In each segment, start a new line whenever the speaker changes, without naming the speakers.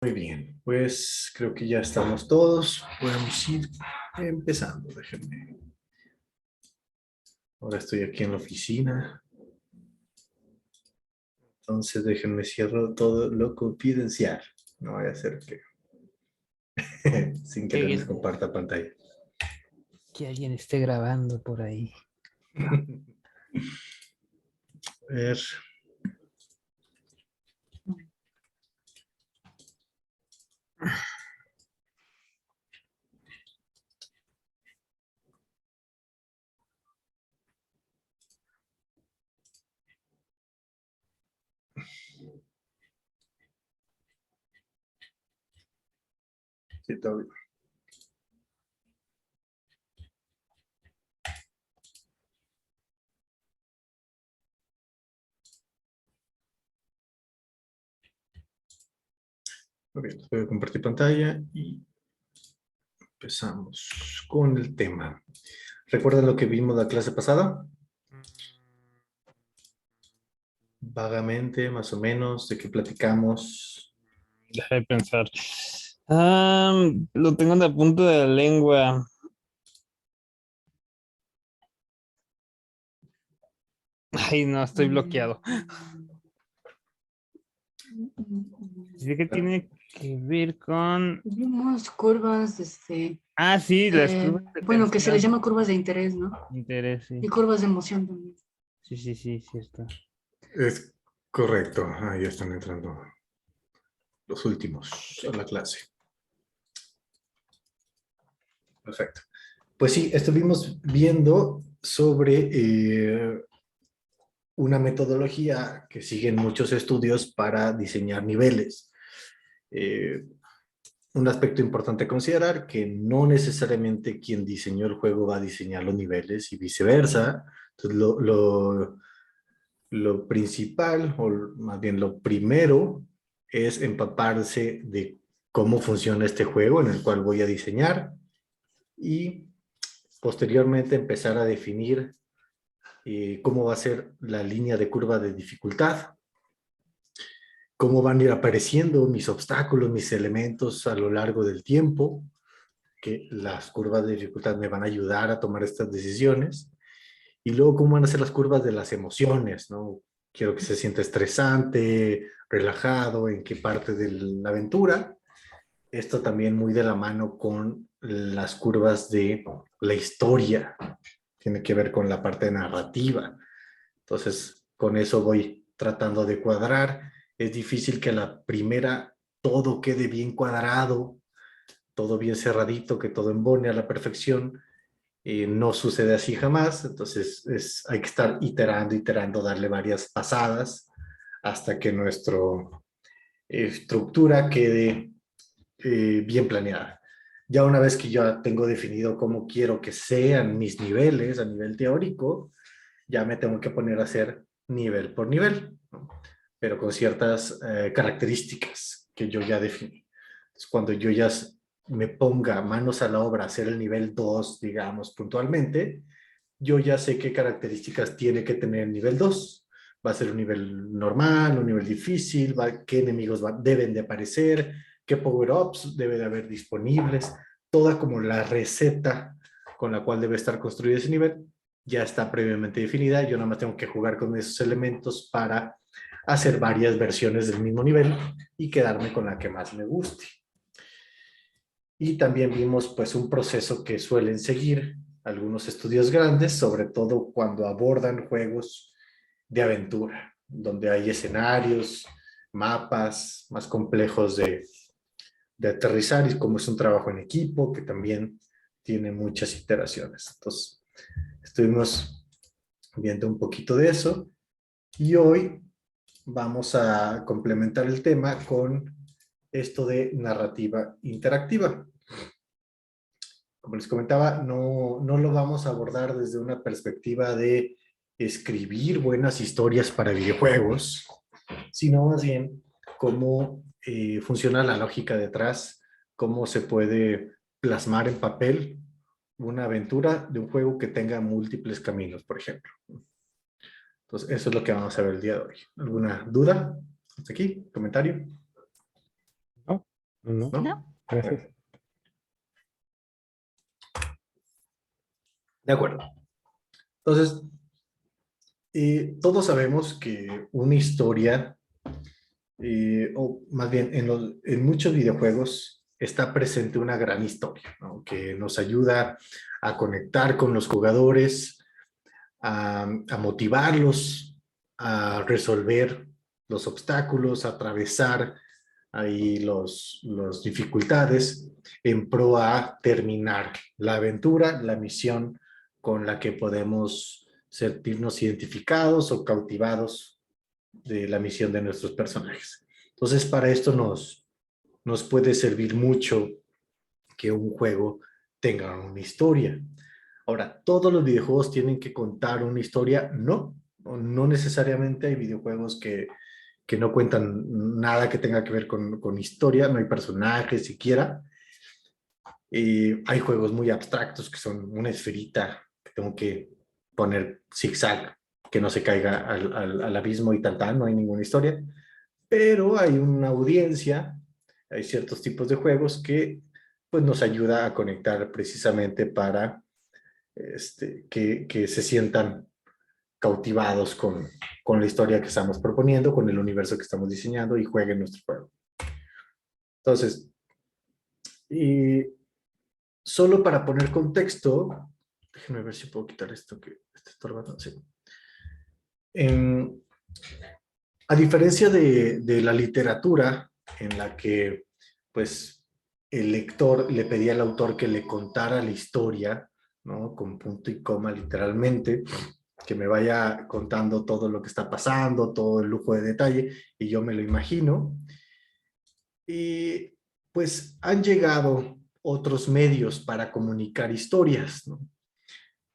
Muy bien, pues creo que ya estamos todos. Podemos ir empezando. Déjenme. Ahora estoy aquí en la oficina. Entonces déjenme cierro todo lo confidencial. No vaya a ser que sin
Que
querer les
alguien,
comparta pantalla.
que alguien esté grabando por ahí.
A ver. Sí, todo bien. Muy bien, voy a compartir pantalla y empezamos con el tema. ¿Recuerdan lo que vimos la clase pasada? Vagamente, más o menos, de qué platicamos.
Deja de pensar. Lo tengo en la punta de la lengua. Ay, no, estoy bloqueado. Dice que tiene que ver con...
Vimos curvas,
Ah, sí, las curvas de
bueno, que se les
tensión.
llama curvas de interés, ¿no?
Interés,
Y
sí.
curvas de emoción también.
Sí, sí, sí, cierto.
Es correcto. Ah, ya están entrando los últimos a la clase. Perfecto. Pues sí, estuvimos viendo sobre una metodología que siguen muchos estudios para diseñar niveles. Eh, un aspecto importante a considerar, que no necesariamente quien diseñó el juego va a diseñar los niveles y viceversa. Entonces, lo principal, o más bien lo primero, es empaparse de cómo funciona este juego en el cual voy a diseñar y posteriormente empezar a definir cómo va a ser la línea de curva de dificultad, cómo van a ir apareciendo mis obstáculos, mis elementos a lo largo del tiempo, que las curvas de dificultad me van a ayudar a tomar estas decisiones, y luego cómo van a ser las curvas de las emociones, ¿no? Quiero que se sienta estresante, relajado, en qué parte de la aventura. Esto también muy de la mano con las curvas de la historia, tiene que ver con la parte narrativa. Entonces, con eso voy tratando de cuadrar. Es difícil que a la primera todo quede bien cuadrado, todo bien cerradito, que todo embone a la perfección. No sucede así jamás, entonces hay que estar iterando, darle varias pasadas hasta que nuestra estructura quede bien planeada. Ya una vez que yo tengo definido cómo quiero que sean mis niveles a nivel teórico, ya me tengo que poner a hacer nivel por nivel, ¿no? Pero con ciertas características que yo ya definí. Entonces, cuando yo ya me ponga manos a la obra a hacer el nivel 2, digamos, puntualmente, yo ya sé qué características tiene que tener el nivel 2. Va a ser un nivel normal, un nivel difícil, qué enemigos deben de aparecer, qué power-ups debe de haber disponibles, toda como la receta con la cual debe estar construido ese nivel ya está previamente definida. Yo nada más tengo que jugar con esos elementos para hacer varias versiones del mismo nivel y quedarme con la que más me guste. Y también vimos pues un proceso que suelen seguir algunos estudios grandes, sobre todo cuando abordan juegos de aventura, donde hay escenarios, mapas más complejos de aterrizar, y como es un trabajo en equipo que también tiene muchas iteraciones. Entonces, estuvimos viendo un poquito de eso y hoy vamos a complementar el tema con esto de narrativa interactiva. Como les comentaba, no lo vamos a abordar desde una perspectiva de escribir buenas historias para videojuegos, sino más bien cómo funciona la lógica detrás, cómo se puede plasmar en papel una aventura de un juego que tenga múltiples caminos, por ejemplo. Entonces, eso es lo que vamos a ver el día de hoy. ¿Alguna duda? ¿Hasta aquí? ¿Comentario?
¿No? No,
¿no?
No.
gracias.
De acuerdo. Entonces, todos sabemos que una historia, o más bien en muchos videojuegos, está presente una gran historia, ¿no? Que nos ayuda a conectar con los jugadores, a motivarlos, a resolver los obstáculos, a atravesar ahí los dificultades en pro a terminar la aventura, la misión con la que podemos sentirnos identificados o cautivados de la misión de nuestros personajes. Entonces, para esto nos puede servir mucho que un juego tenga una historia. Ahora, ¿todos los videojuegos tienen que contar una historia? No, no necesariamente. Hay videojuegos que no cuentan nada que tenga que ver con historia, no hay personajes siquiera. Hay juegos muy abstractos que son una esferita que tengo que poner zigzag, que no se caiga al abismo y tal, no hay ninguna historia. Pero hay una audiencia, hay ciertos tipos de juegos que pues nos ayuda a conectar precisamente para que se sientan cautivados con la historia que estamos proponiendo, con el universo que estamos diseñando y jueguen nuestro juego. Entonces, y solo para poner contexto, déjenme ver si puedo quitar esto que está estorbando. Sí. A diferencia de la literatura, en la que pues el lector le pedía al autor que le contara la historia, ¿no? Con punto y coma literalmente, que me vaya contando todo lo que está pasando, todo el lujo de detalle, y yo me lo imagino. Y pues han llegado otros medios para comunicar historias, ¿no?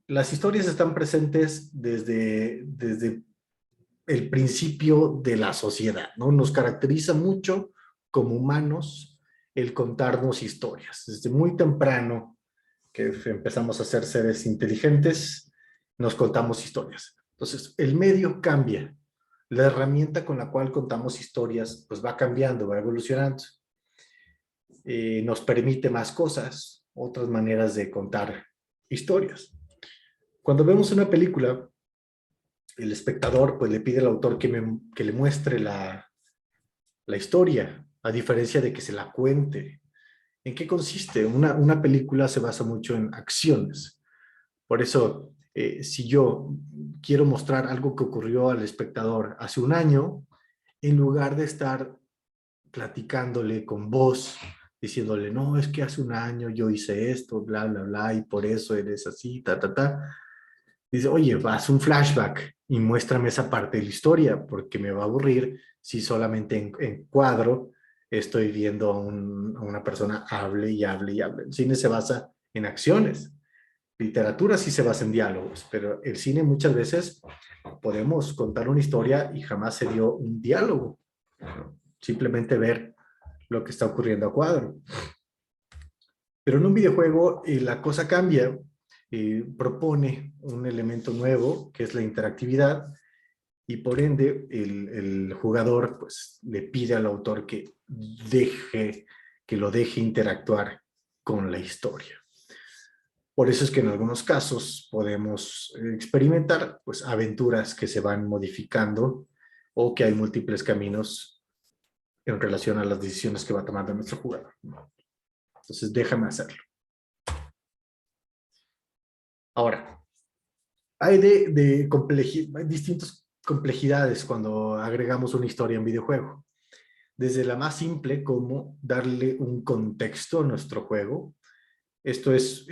Las historias están presentes desde el principio de la sociedad, ¿no? Nos caracteriza mucho como humanos el contarnos historias. Desde muy temprano que empezamos a ser seres inteligentes, nos contamos historias. Entonces, el medio cambia. La herramienta con la cual contamos historias, pues va cambiando, va evolucionando. Nos permite más cosas, otras maneras de contar historias. Cuando vemos una película, el espectador pues le pide al autor que le muestre la historia, a diferencia de que se la cuente. ¿En qué consiste? Una película se basa mucho en acciones. Por eso, si yo quiero mostrar algo que ocurrió al espectador hace un año, en lugar de estar platicándole con voz, diciéndole, no, es que hace un año yo hice esto, bla, bla, bla, y por eso eres así, ta, ta, ta. Dice, oye, haz un flashback y muéstrame esa parte de la historia, porque me va a aburrir si solamente en cuadro estoy viendo a una persona hable y hable y hable. El cine se basa en acciones. Literatura sí se basa en diálogos, pero el cine muchas veces podemos contar una historia y jamás se dio un diálogo. Simplemente ver lo que está ocurriendo a cuadro. Pero en un videojuego la cosa cambia, propone un elemento nuevo que es la interactividad y por ende el jugador pues le pide al autor que lo deje interactuar con la historia. Por eso es que en algunos casos podemos experimentar pues aventuras que se van modificando o que hay múltiples caminos en relación a las decisiones que va tomando nuestro jugador. Entonces déjame hacerlo. Ahora, hay hay distintas complejidades cuando agregamos una historia en videojuego. Desde la más simple, como darle un contexto a nuestro juego. Esto es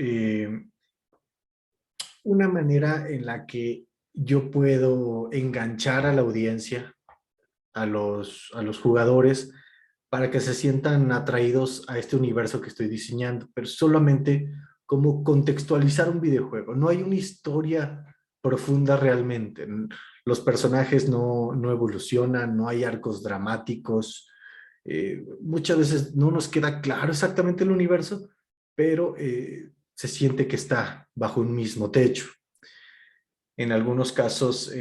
una manera en la que yo puedo enganchar a la audiencia, a los jugadores, para que se sientan atraídos a este universo que estoy diseñando, pero solamente como contextualizar un videojuego. No hay una historia profunda realmente. Los personajes no evolucionan, no hay arcos dramáticos. Muchas veces no nos queda claro exactamente el universo, pero se siente que está bajo un mismo techo. En algunos casos,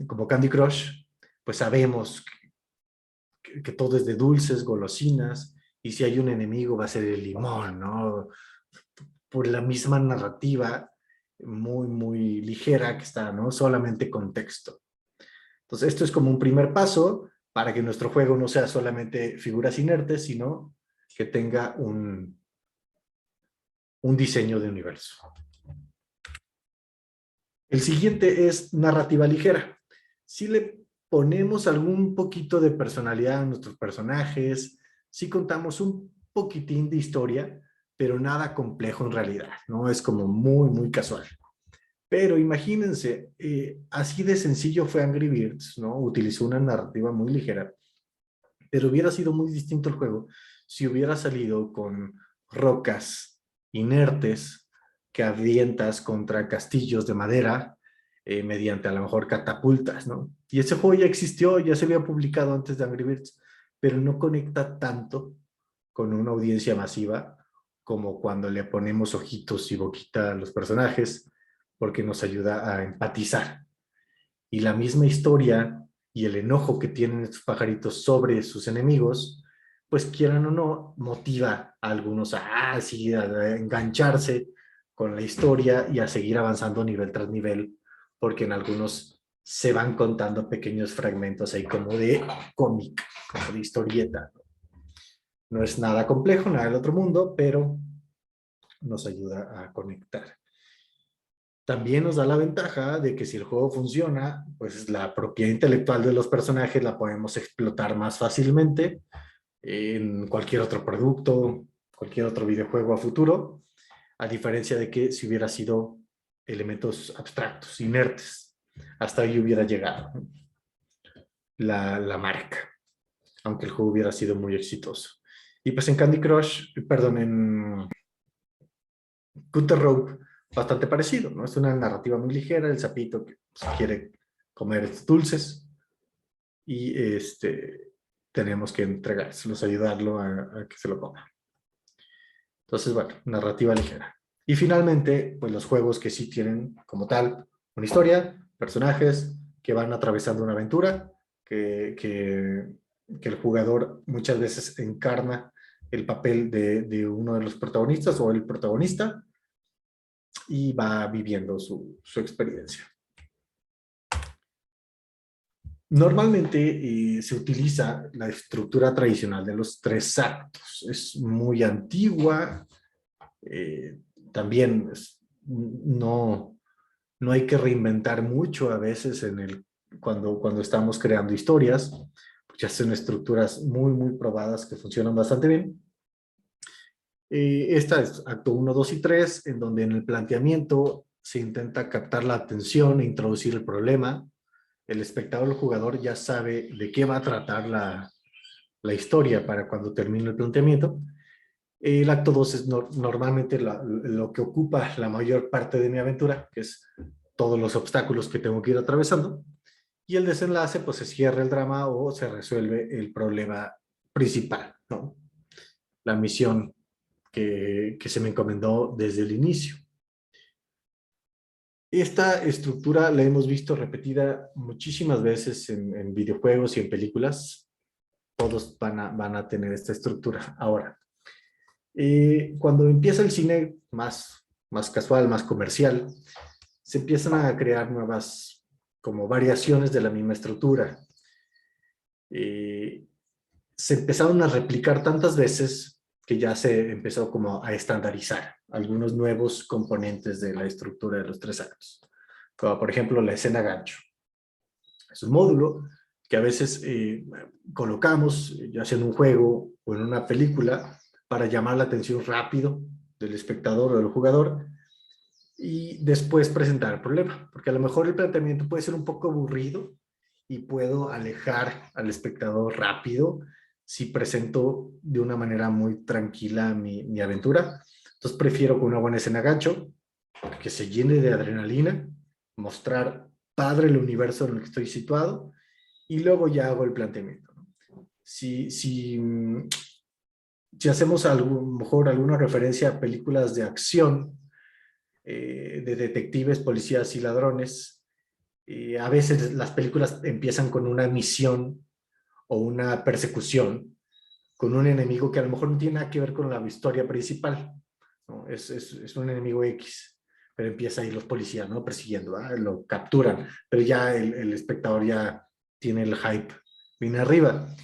como Candy Crush, pues sabemos que todo es de dulces, golosinas, y si hay un enemigo va a ser el limón, ¿no? Por la misma narrativa muy, muy ligera que está, ¿no? Solamente contexto. Entonces, esto es como un primer paso para que nuestro juego no sea solamente figuras inertes, sino que tenga un diseño de universo. El siguiente es narrativa ligera. Si le ponemos algún poquito de personalidad a nuestros personajes, si contamos un poquitín de historia, pero nada complejo en realidad, ¿no? Es como muy, muy casual. Pero imagínense, así de sencillo fue Angry Birds, ¿no? Utilizó una narrativa muy ligera, pero hubiera sido muy distinto el juego si hubiera salido con rocas inertes que avientas contra castillos de madera mediante a lo mejor catapultas, ¿no? Y ese juego ya existió, ya se había publicado antes de Angry Birds, pero no conecta tanto con una audiencia masiva como cuando le ponemos ojitos y boquita a los personajes, porque nos ayuda a empatizar. Y la misma historia y el enojo que tienen estos pajaritos sobre sus enemigos, pues quieran o no, motiva a algunos sí, a engancharse con la historia y a seguir avanzando nivel tras nivel, porque en algunos se van contando pequeños fragmentos ahí como de cómic, como de historieta. No es nada complejo, nada del otro mundo, pero nos ayuda a conectar. También nos da la ventaja de que si el juego funciona, pues la propiedad intelectual de los personajes la podemos explotar más fácilmente en cualquier otro producto, cualquier otro videojuego a futuro, a diferencia de que si hubiera sido elementos abstractos, inertes, hasta ahí hubiera llegado la marca, aunque el juego hubiera sido muy exitoso. Y pues en Candy Crush, perdón, en Gunter Rope, bastante parecido, ¿no? Es una narrativa muy ligera, el sapito que pues, quiere comer dulces y tenemos que entregárselos, ayudarlo a que se lo coma. Entonces, bueno, narrativa ligera. Y finalmente, pues los juegos que sí tienen como tal una historia, personajes que van atravesando una aventura, que el jugador muchas veces encarna el papel de uno de los protagonistas o el protagonista, y va viviendo su experiencia. Normalmente se utiliza la estructura tradicional de los 3 actos. Es muy antigua, también no hay que reinventar mucho a veces cuando estamos creando historias, pues ya son estructuras muy, muy probadas que funcionan bastante bien. Esta es acto 1, 2 y 3, en donde en el planteamiento se intenta captar la atención e introducir el problema. El espectador, el jugador, ya sabe de qué va a tratar la historia para cuando termine el planteamiento. El acto 2 es normalmente lo que ocupa la mayor parte de mi aventura, que es todos los obstáculos que tengo que ir atravesando. Y el desenlace, pues se cierra el drama o se resuelve el problema principal, ¿no? La misión que se me encomendó desde el inicio. Esta estructura la hemos visto repetida muchísimas veces en videojuegos y en películas. Todos van a tener esta estructura. Ahora, cuando empieza el cine más casual, más comercial, se empiezan a crear nuevas como variaciones de la misma estructura. Se empezaron a replicar tantas veces que ya se empezó como a estandarizar algunos nuevos componentes de la estructura de los 3 actos. Como por ejemplo la escena gancho. Es un módulo que a veces colocamos, ya sea en un juego o en una película, para llamar la atención rápido del espectador o del jugador y después presentar el problema. Porque a lo mejor el planteamiento puede ser un poco aburrido y puedo alejar al espectador rápido si presento de una manera muy tranquila mi aventura. Entonces prefiero con una buena escena gancho, que se llene de adrenalina, mostrar padre el universo en el que estoy situado y luego ya hago el planteamiento. Si hacemos a lo mejor alguna referencia a películas de acción, de detectives, policías y ladrones, a veces las películas empiezan con una misión o una persecución con un enemigo que a lo mejor no tiene nada que ver con la historia principal, ¿no? Es un enemigo X, pero empieza ahí los policías, ¿no? Persiguiendo, lo capturan, pero ya el espectador ya tiene el hype bien arriba.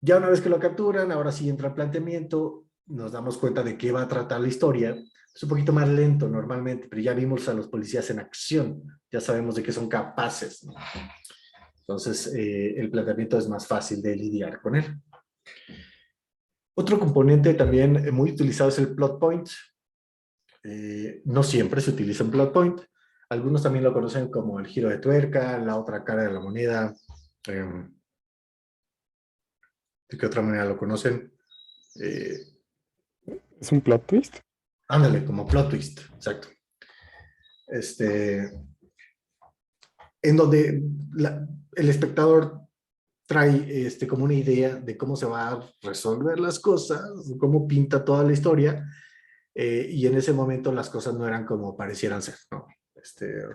Ya una vez que lo capturan, ahora sí entra el planteamiento, nos damos cuenta de qué va a tratar la historia. Es un poquito más lento normalmente, pero ya vimos a los policías en acción, ya sabemos de qué son capaces, ¿no? Entonces, el planteamiento es más fácil de lidiar con él. Otro componente también muy utilizado es el plot point. No siempre se utiliza un plot point. Algunos también lo conocen como el giro de tuerca, la otra cara de la moneda. ¿De qué otra manera lo conocen?
¿Es un plot twist?
Ándale, como plot twist, exacto. En donde el espectador trae como una idea de cómo se va a resolver las cosas, cómo pinta toda la historia, y en ese momento las cosas no eran como parecieran ser, ¿no?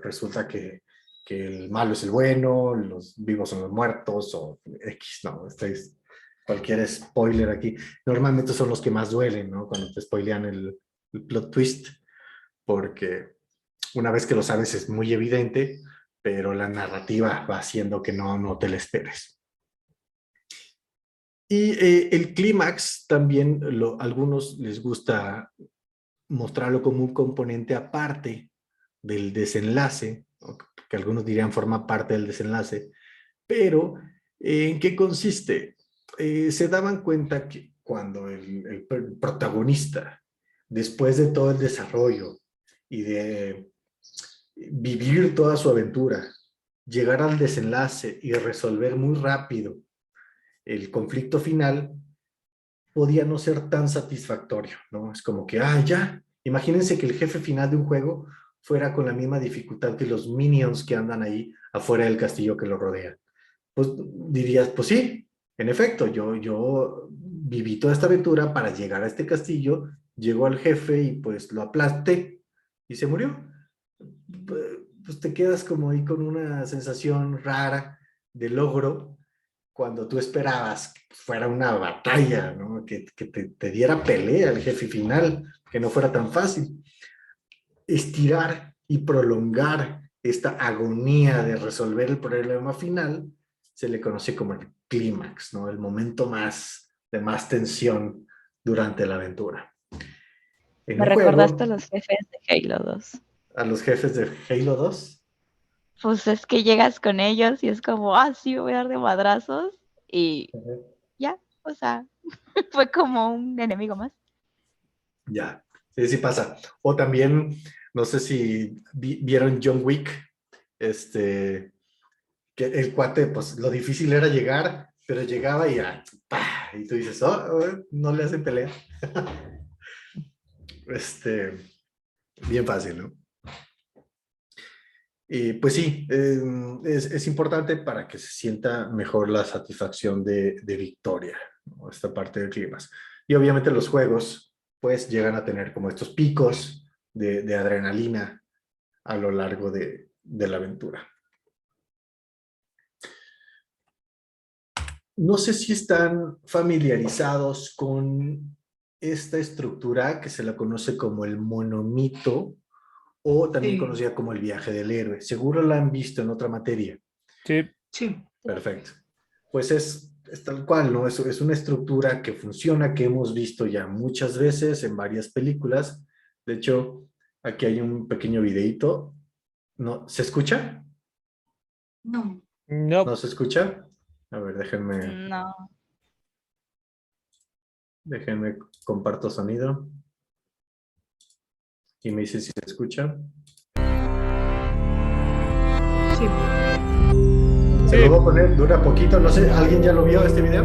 Resulta que el malo es el bueno, los vivos son los muertos, o X, ¿no? Es cualquier spoiler aquí. Normalmente son los que más duelen, ¿no? Cuando te spoilean el plot twist, porque una vez que lo sabes es muy evidente, pero la narrativa va haciendo que no te la esperes. Y el clímax también, algunos les gusta mostrarlo como un componente aparte del desenlace, que algunos dirían forma parte del desenlace, pero ¿en qué consiste? Se daban cuenta que cuando el protagonista, después de todo el desarrollo y de vivir toda su aventura, llegar al desenlace y resolver muy rápido el conflicto final, podía no ser tan satisfactorio, ¿no? Es como que, ya, imagínense que el jefe final de un juego fuera con la misma dificultad que los minions que andan ahí afuera del castillo que lo rodea. Pues dirías, pues sí, en efecto, yo viví toda esta aventura para llegar a este castillo, llegó al jefe y pues lo aplasté y se murió. Pues te quedas como ahí con una sensación rara de logro, cuando tú esperabas que fuera una batalla, ¿no? Que te diera pelea el jefe final, que no fuera tan fácil. Estirar y prolongar esta agonía de resolver el problema final se le conoce como el clímax, ¿no? El momento de más tensión durante la aventura.
Me recordaste a los jefes de Halo 2.
A los jefes de Halo 2.
Pues es que llegas con ellos y es como, sí, me voy a dar de madrazos y ya, o sea, fue como un enemigo más.
Ya, sí pasa. O también, no sé si vieron John Wick, que el cuate, pues lo difícil era llegar, pero llegaba y ya, ¡pah! Y tú dices, no le hacen pelea. Bien fácil, ¿no? Y pues sí, es importante para que se sienta mejor la satisfacción de victoria, ¿no? Esta parte del clímax. Y obviamente los juegos, pues llegan a tener como estos picos de adrenalina a lo largo de la aventura. No sé si están familiarizados con esta estructura que se la conoce como el monomito, o también conocida como el viaje del héroe. Seguro la han visto en otra materia.
Sí.
Sí.
Perfecto. Pues es tal cual, ¿no? Es una estructura que funciona, que hemos visto ya muchas veces en varias películas. De hecho, aquí hay un pequeño videíto. ¿No? ¿Se escucha?
No.
¿No se escucha? A ver, déjenme...
No.
Déjenme comparto sonido. Y me dice si se escucha.
Sí.
Se lo voy a poner, dura poquito. No sé, ¿alguien ya lo vio este video?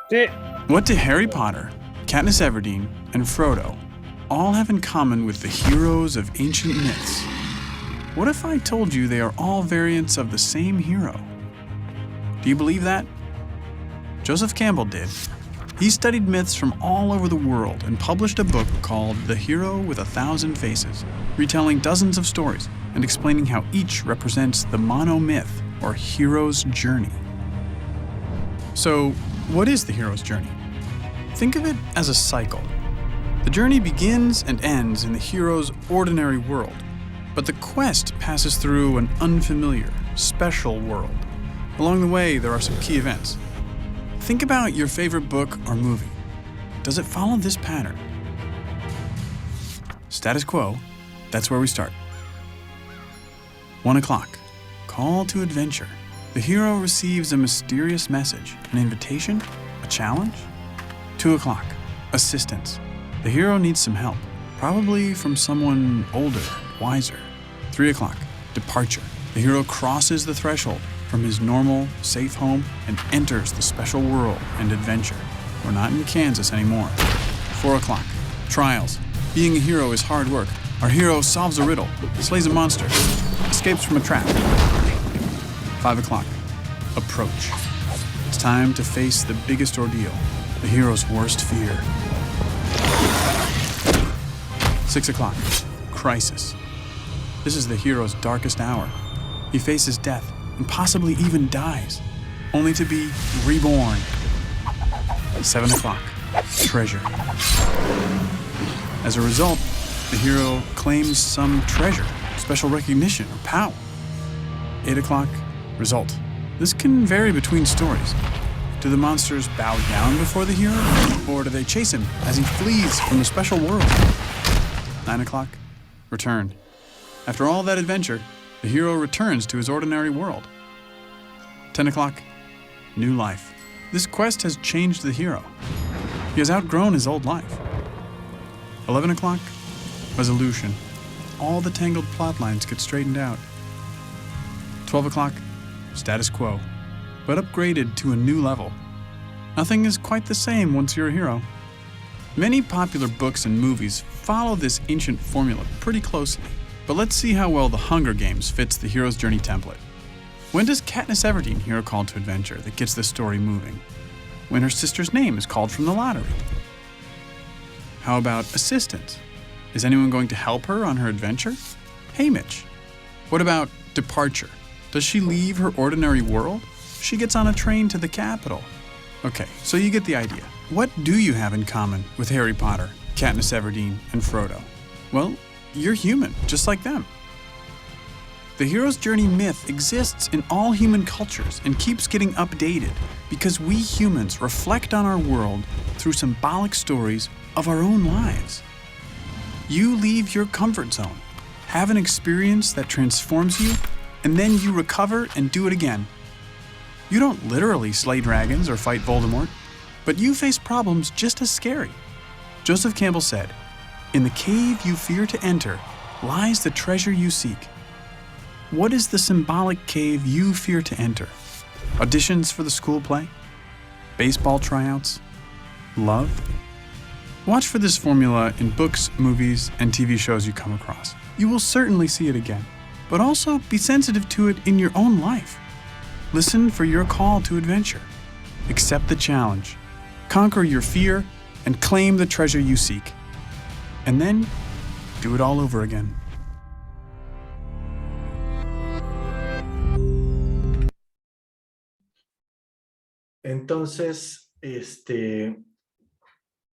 Sí.
What do Harry Potter, Katniss Everdeen, and Frodo all have in common with the heroes of ancient myths? What if I told you they are all variants of the same hero? Do you believe that? Joseph Campbell did. He studied myths from all over the world and published a book called The Hero with a Thousand Faces, retelling dozens of stories and explaining how each represents the monomyth, or hero's journey. So, what is the hero's journey? Think of it as a cycle. The journey begins and ends in the hero's ordinary world, but the quest passes through an unfamiliar, special world. Along the way, there are some key events. Think about your favorite book or movie. Does it follow this pattern? Status quo, that's where we start. 1 o'clock, call to adventure. The hero receives a mysterious message, an invitation, a challenge. 2 o'clock, assistance. The hero needs some help, probably from someone older, wiser. 3 o'clock, departure. The hero crosses the threshold from his normal, safe home and enters the special world and adventure. We're not in Kansas anymore. 4 o'clock, trials. Being a hero is hard work. Our hero solves a riddle, slays a monster, escapes from a trap. 5 o'clock, approach. It's time to face the biggest ordeal, the hero's worst fear. 6 o'clock, crisis. This is the hero's darkest hour. He faces death and possibly even dies, only to be reborn. 7 o'clock, treasure. As a result, the hero claims some treasure, special recognition, or power. 8 o'clock, result. This can vary between stories. Do the monsters bow down before the hero, or do they chase him as he flees from the special world? 9 o'clock, return. After all that adventure, the hero returns to his ordinary world. 10 o'clock, new life. This quest has changed the hero. He has outgrown his old life. 11 o'clock, resolution. All the tangled plot lines get straightened out. 12 o'clock, status quo, but upgraded to a new level. Nothing is quite the same once you're a hero. Many popular books and movies follow this ancient formula pretty closely, but let's see how well The Hunger Games fits the hero's journey template. When does Katniss Everdeen hear a call to adventure that gets the story moving? When her sister's name is called from the lottery. How about assistance? Is anyone going to help her on her adventure? Haymitch. What about departure? Does she leave her ordinary world? She gets on a train to the capital. Okay, so you get the idea. What do you have in common with Harry Potter, Katniss Everdeen, and Frodo? Well, you're human, just like them. The hero's journey myth exists in all human cultures and keeps getting updated because we humans reflect on our world through symbolic stories of our own lives. You leave your comfort zone, have an experience that transforms you, and then you recover and do it again. You don't literally slay dragons or fight Voldemort, but you face problems just as scary. Joseph Campbell said, "In the cave you fear to enter lies the treasure you seek." What is the symbolic cave you fear to enter? Auditions for the school play? Baseball tryouts? Love? Watch for this formula in books, movies, and TV shows you come across. You will certainly see it again, but also be sensitive to it in your own life. Listen for your call to adventure. Accept the challenge. Conquer your fear and claim the treasure you seek. And then, do it all over again.
Entonces,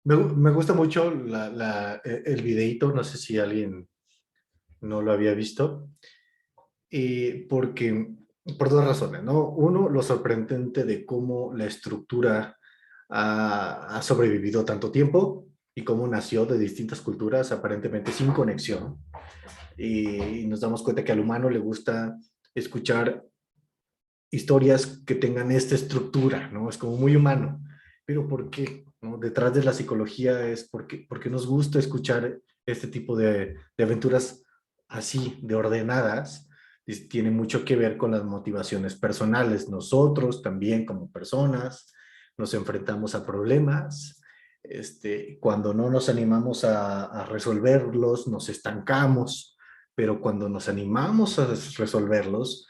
me gusta mucho el videíto, no sé si alguien no lo había visto, porque por dos razones, ¿no? Uno, lo sorprendente de cómo la estructura ha sobrevivido tanto tiempo y cómo nació de distintas culturas aparentemente sin conexión. Y nos damos cuenta que al humano le gusta escuchar historias que tengan esta estructura, ¿no? Es como muy humano. Pero ¿por qué? ¿No? Detrás de la psicología es porque nos gusta escuchar este tipo de aventuras así, de ordenadas. Tiene mucho que ver con las motivaciones personales. Nosotros también como personas nos enfrentamos a problemas. Cuando no nos animamos a resolverlos, nos estancamos. Pero cuando nos animamos a resolverlos,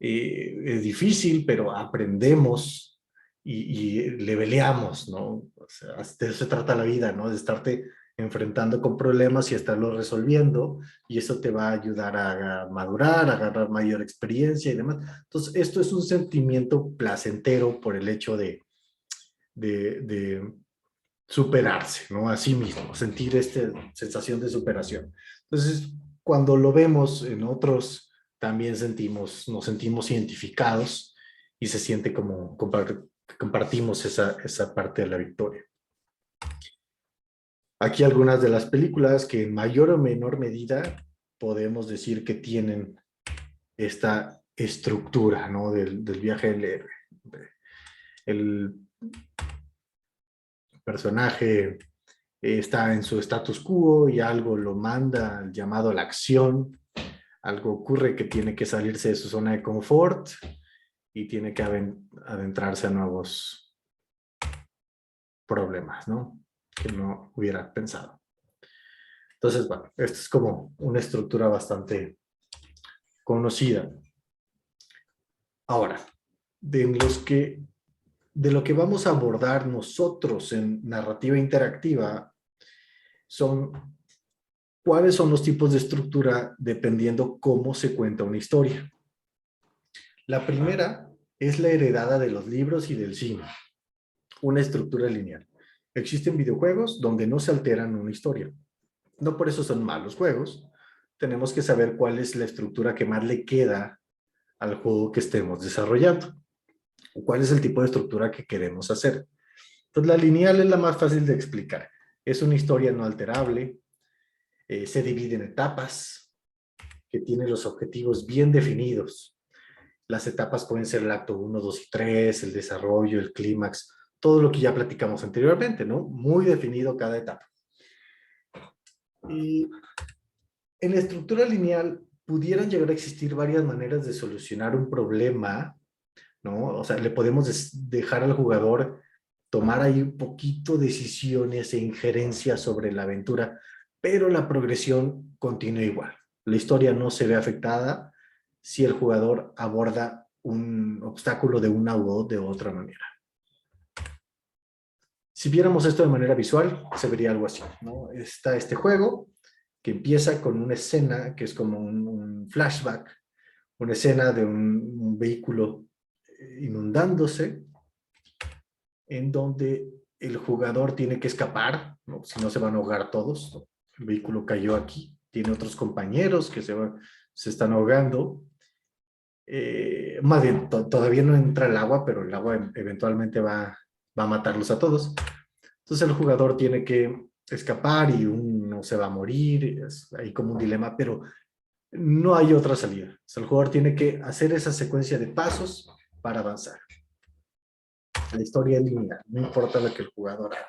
es difícil, pero aprendemos y leveleamos, ¿no? O sea, de eso se trata la vida, ¿no? De estarte enfrentando con problemas y estarlos resolviendo, y eso te va a ayudar a madurar, a agarrar mayor experiencia y demás. Entonces, esto es un sentimiento placentero por el hecho de superarse, ¿no? A sí mismo, sentir esta sensación de superación. Entonces, cuando lo vemos en otros, también nos sentimos identificados y se siente como compartimos esa parte de la victoria. Aquí algunas de las películas que en mayor o menor medida podemos decir que tienen esta estructura, ¿no? del viaje del héroe. El personaje está en su status quo y algo lo manda al llamado a la acción, algo ocurre que tiene que salirse de su zona de confort y tiene que adentrarse a nuevos problemas, ¿no? Que no hubiera pensado. Entonces, bueno, esto es como una estructura bastante conocida. Ahora, de lo que vamos a abordar nosotros en narrativa interactiva son cuáles son los tipos de estructura dependiendo cómo se cuenta una historia. La primera es la heredada de los libros y del cine, una estructura lineal. Existen videojuegos donde no se alteran una historia. No por eso son malos juegos. Tenemos que saber cuál es la estructura que más le queda al juego que estemos desarrollando. O cuál es el tipo de estructura que queremos hacer. Entonces, la lineal es la más fácil de explicar. Es una historia no alterable. Se divide en etapas que tiene los objetivos bien definidos. Las etapas pueden ser el acto 1, 2 y 3, el desarrollo, el clímax, todo lo que ya platicamos anteriormente, ¿no? Muy definido cada etapa. Y en la estructura lineal pudieran llegar a existir varias maneras de solucionar un problema, ¿no? O sea, le podemos dejar al jugador tomar ahí un poquito decisiones e injerencias sobre la aventura, pero la progresión continúa igual. La historia no se ve afectada si el jugador aborda un obstáculo de una u de otra manera. Si viéramos esto de manera visual, se vería algo así, ¿no? Está este juego que empieza con una escena que es como un flashback, una escena de un vehículo inundándose, en donde el jugador tiene que escapar, ¿no? Si no se van a ahogar todos, ¿no? El vehículo cayó aquí, tiene otros compañeros que se están ahogando. Más bien, todavía no entra el agua, pero el agua eventualmente va a matarlos a todos. Entonces el jugador tiene que escapar y uno se va a morir, es ahí como un dilema, pero no hay otra salida. O sea, el jugador tiene que hacer esa secuencia de pasos para avanzar. La historia es lineal, no importa lo que el jugador haga.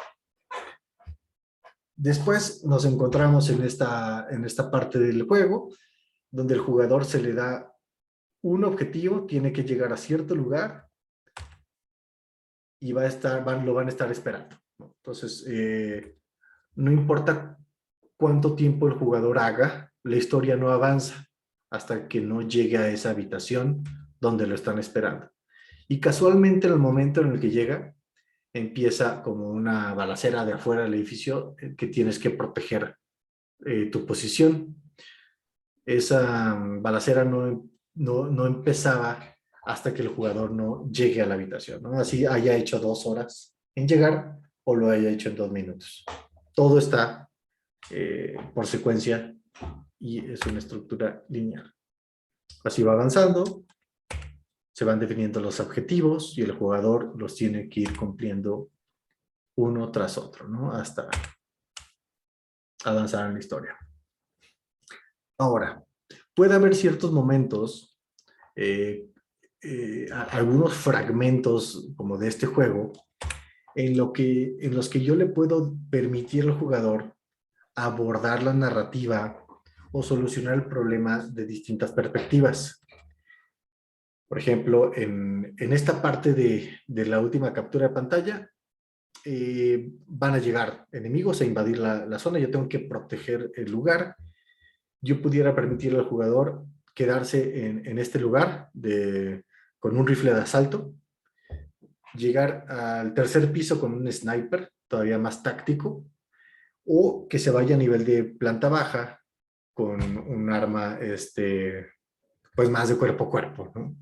Después nos encontramos en esta parte del juego, donde el jugador se le da un objetivo, tiene que llegar a cierto lugar y lo van a estar esperando, ¿no? Entonces, no importa cuánto tiempo el jugador haga, la historia no avanza hasta que no llegue a esa habitación donde lo están esperando. Y casualmente en el momento en el que llega, empieza como una balacera de afuera del edificio que tienes que proteger tu posición. Esa balacera no empezaba hasta que el jugador no llegue a la habitación, ¿no? Así haya hecho 2 horas en llegar o lo haya hecho en 2 minutos. Todo está por secuencia y es una estructura lineal. Así va avanzando, se van definiendo los objetivos y el jugador los tiene que ir cumpliendo uno tras otro, ¿no? Hasta avanzar en la historia. Ahora, puede haber ciertos momentos, algunos fragmentos como de este juego, en los que yo le puedo permitir al jugador abordar la narrativa o solucionar el problema de distintas perspectivas. Por ejemplo, en esta parte de la última captura de pantalla, van a llegar enemigos a invadir la zona, yo tengo que proteger el lugar. Yo pudiera permitirle al jugador quedarse en este lugar con un rifle de asalto, llegar al 3er piso con un sniper, todavía más táctico, o que se vaya a nivel de planta baja con un arma pues más de cuerpo a cuerpo, ¿no?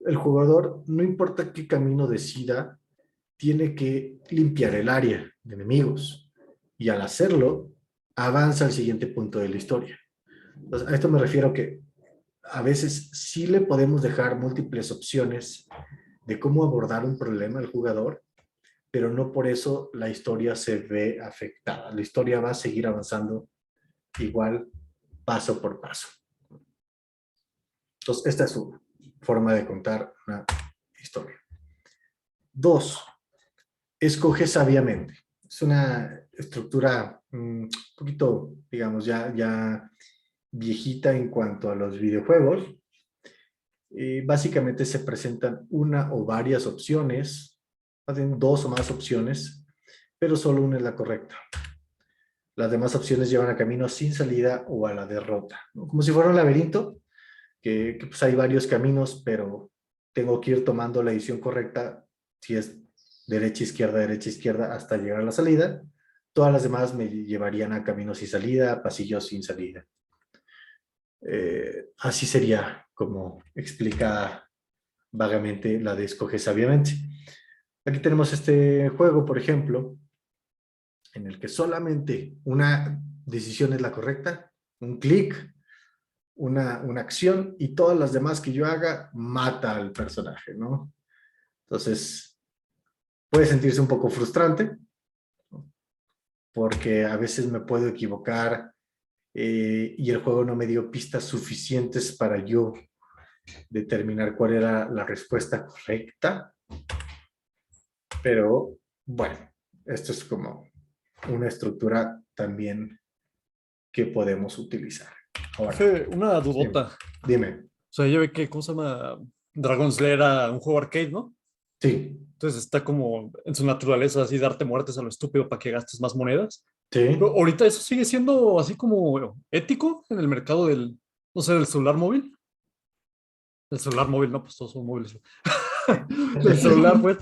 El jugador, no importa qué camino decida, tiene que limpiar el área de enemigos y al hacerlo avanza al siguiente punto de la historia. Entonces, a esto me refiero que a veces sí le podemos dejar múltiples opciones de cómo abordar un problema al jugador, pero no por eso la historia se ve afectada. La historia va a seguir avanzando igual paso por paso. Entonces, esta es una forma de contar una historia. 2. Escoge sabiamente. Es una estructura un poquito, digamos, ya viejita en cuanto a los videojuegos. Básicamente se presentan una o varias opciones, hacen 2 o más opciones, pero solo una es la correcta. Las demás opciones llevan a caminos sin salida o a la derrota, ¿no? Como si fuera un laberinto, que pues hay varios caminos, pero tengo que ir tomando la decisión correcta, si es derecha, izquierda, hasta llegar a la salida. Todas las demás me llevarían a caminos sin salida, pasillos sin salida. Así sería como explica vagamente la de escoge sabiamente. Aquí tenemos este juego, por ejemplo, en el que solamente una decisión es la correcta, un clic, una acción, y todas las demás que yo haga mata al personaje, ¿no? Entonces, puede sentirse un poco frustrante, ¿no? Porque a veces me puedo equivocar y el juego no me dio pistas suficientes para yo determinar cuál era la respuesta correcta. Pero, bueno, esto es como una estructura también que podemos utilizar. Ahora,
Una dudota.
dime.
O sea, ya ve que, ¿cómo se llama? Dragon Slayer era un juego arcade, ¿no?
Sí.
Entonces está como en su naturaleza así darte muertes a lo estúpido para que gastes más monedas.
Sí.
Pero ahorita eso sigue siendo así como ético en el mercado del, no sé, del celular móvil. El celular móvil, no, pues todos son móviles. Del celular, pues.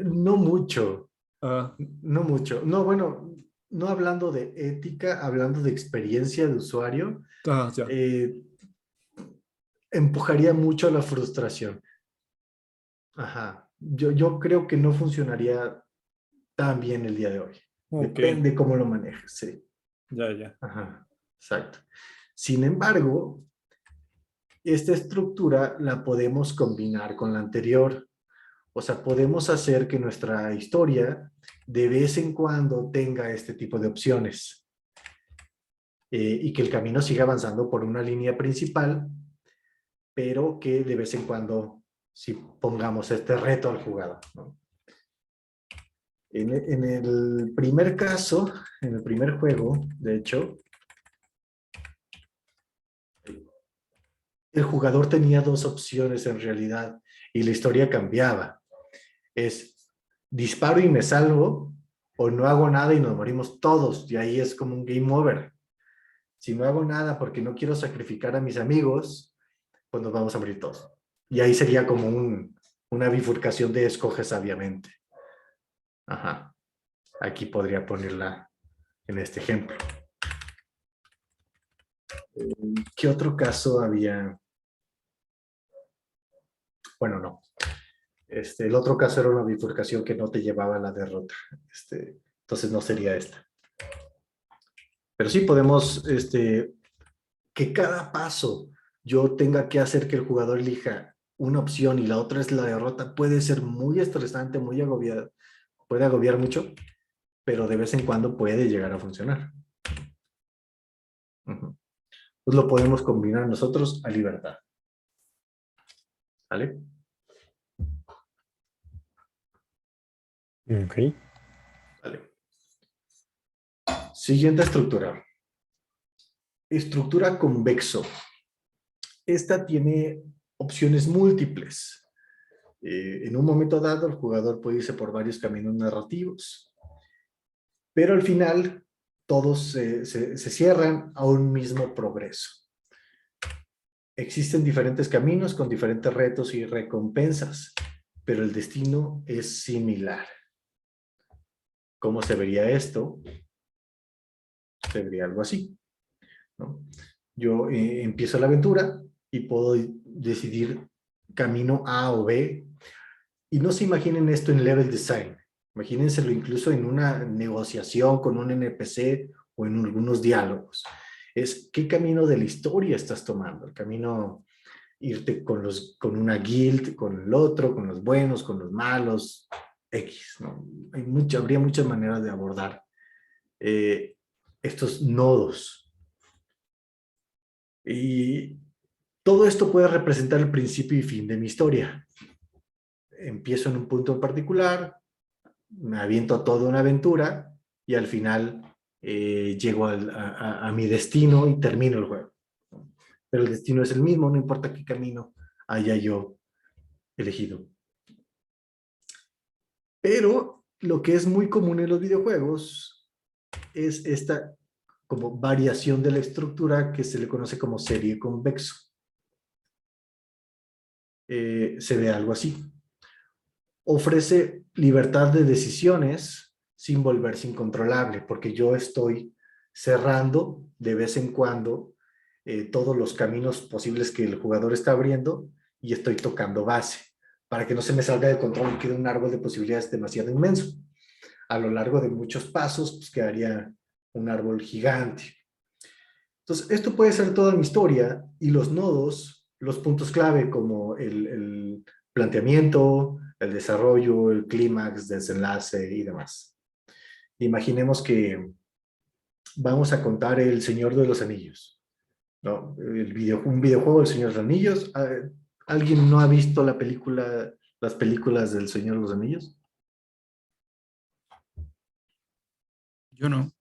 No mucho.
Ah,
No mucho. No, bueno, no hablando de ética, hablando de experiencia de usuario,
ya.
empujaría mucho a la frustración. Ajá. Yo creo que no funcionaría tan bien el día de hoy.
Ok.
Depende cómo lo manejes, sí.
Ya.
Ajá, exacto. Sin embargo, esta estructura la podemos combinar con la anterior. O sea, podemos hacer que nuestra historia de vez en cuando tenga este tipo de opciones y que el camino siga avanzando por una línea principal, pero que de vez en cuando si pongamos este reto al jugador, ¿no? En el primer caso, en el primer juego, de hecho, el jugador tenía 2 opciones en realidad y la historia cambiaba. Es disparo y me salvo, o no hago nada y nos morimos todos, y ahí es como un game over. Si no hago nada porque no quiero sacrificar a mis amigos, pues nos vamos a morir todos. Y ahí sería como una bifurcación de escoge sabiamente. Ajá. Aquí podría ponerla en este ejemplo. ¿Qué otro caso había? Bueno, no. El otro caso era una bifurcación que no te llevaba a la derrota. Entonces no sería esta. Pero sí podemos, que cada paso yo tenga que hacer que el jugador elija una opción y la otra es la derrota, puede ser muy estresante, muy agobiado, puede agobiar mucho, pero de vez en cuando puede llegar a funcionar. Pues lo podemos combinar nosotros a libertad. ¿Vale?
Ok.
Vale. Siguiente estructura. Estructura convexo. Esta tiene opciones múltiples. En un momento dado, el jugador puede irse por varios caminos narrativos, pero al final todos se cierran a un mismo progreso. Existen diferentes caminos con diferentes retos y recompensas, pero el destino es similar. ¿Cómo se vería esto? Se vería algo así, ¿no? Yo empiezo la aventura y puedo decidir camino A o B, Y no se imaginen esto en level design. Imagínenselo incluso en una negociación con un NPC o en algunos diálogos. Es qué camino de la historia estás tomando. El camino, irte con una guild, con el otro, con los buenos, con los malos, X, ¿no? Habría muchas maneras de abordar estos nodos. Y todo esto puede representar el principio y fin de mi historia. Empiezo en un punto en particular, me aviento a toda una aventura y al final llego a mi destino y termino el juego. Pero el destino es el mismo, no importa qué camino haya yo elegido. Pero lo que es muy común en los videojuegos es esta como variación de la estructura que se le conoce como serie convexo. Se ve algo así. Ofrece libertad de decisiones sin volverse incontrolable, porque yo estoy cerrando de vez en cuando todos los caminos posibles que el jugador está abriendo y estoy tocando base, para que no se me salga de control y quede un árbol de posibilidades demasiado inmenso. A lo largo de muchos pasos, pues quedaría un árbol gigante. Entonces, esto puede ser toda mi historia y los nodos, los puntos clave como el planteamiento, el desarrollo, el clímax, desenlace y demás. Imaginemos que vamos a contar El Señor de los Anillos, ¿no? Un videojuego del Señor de los Anillos. ¿Alguien no ha visto las películas del Señor de los Anillos?
Yo no.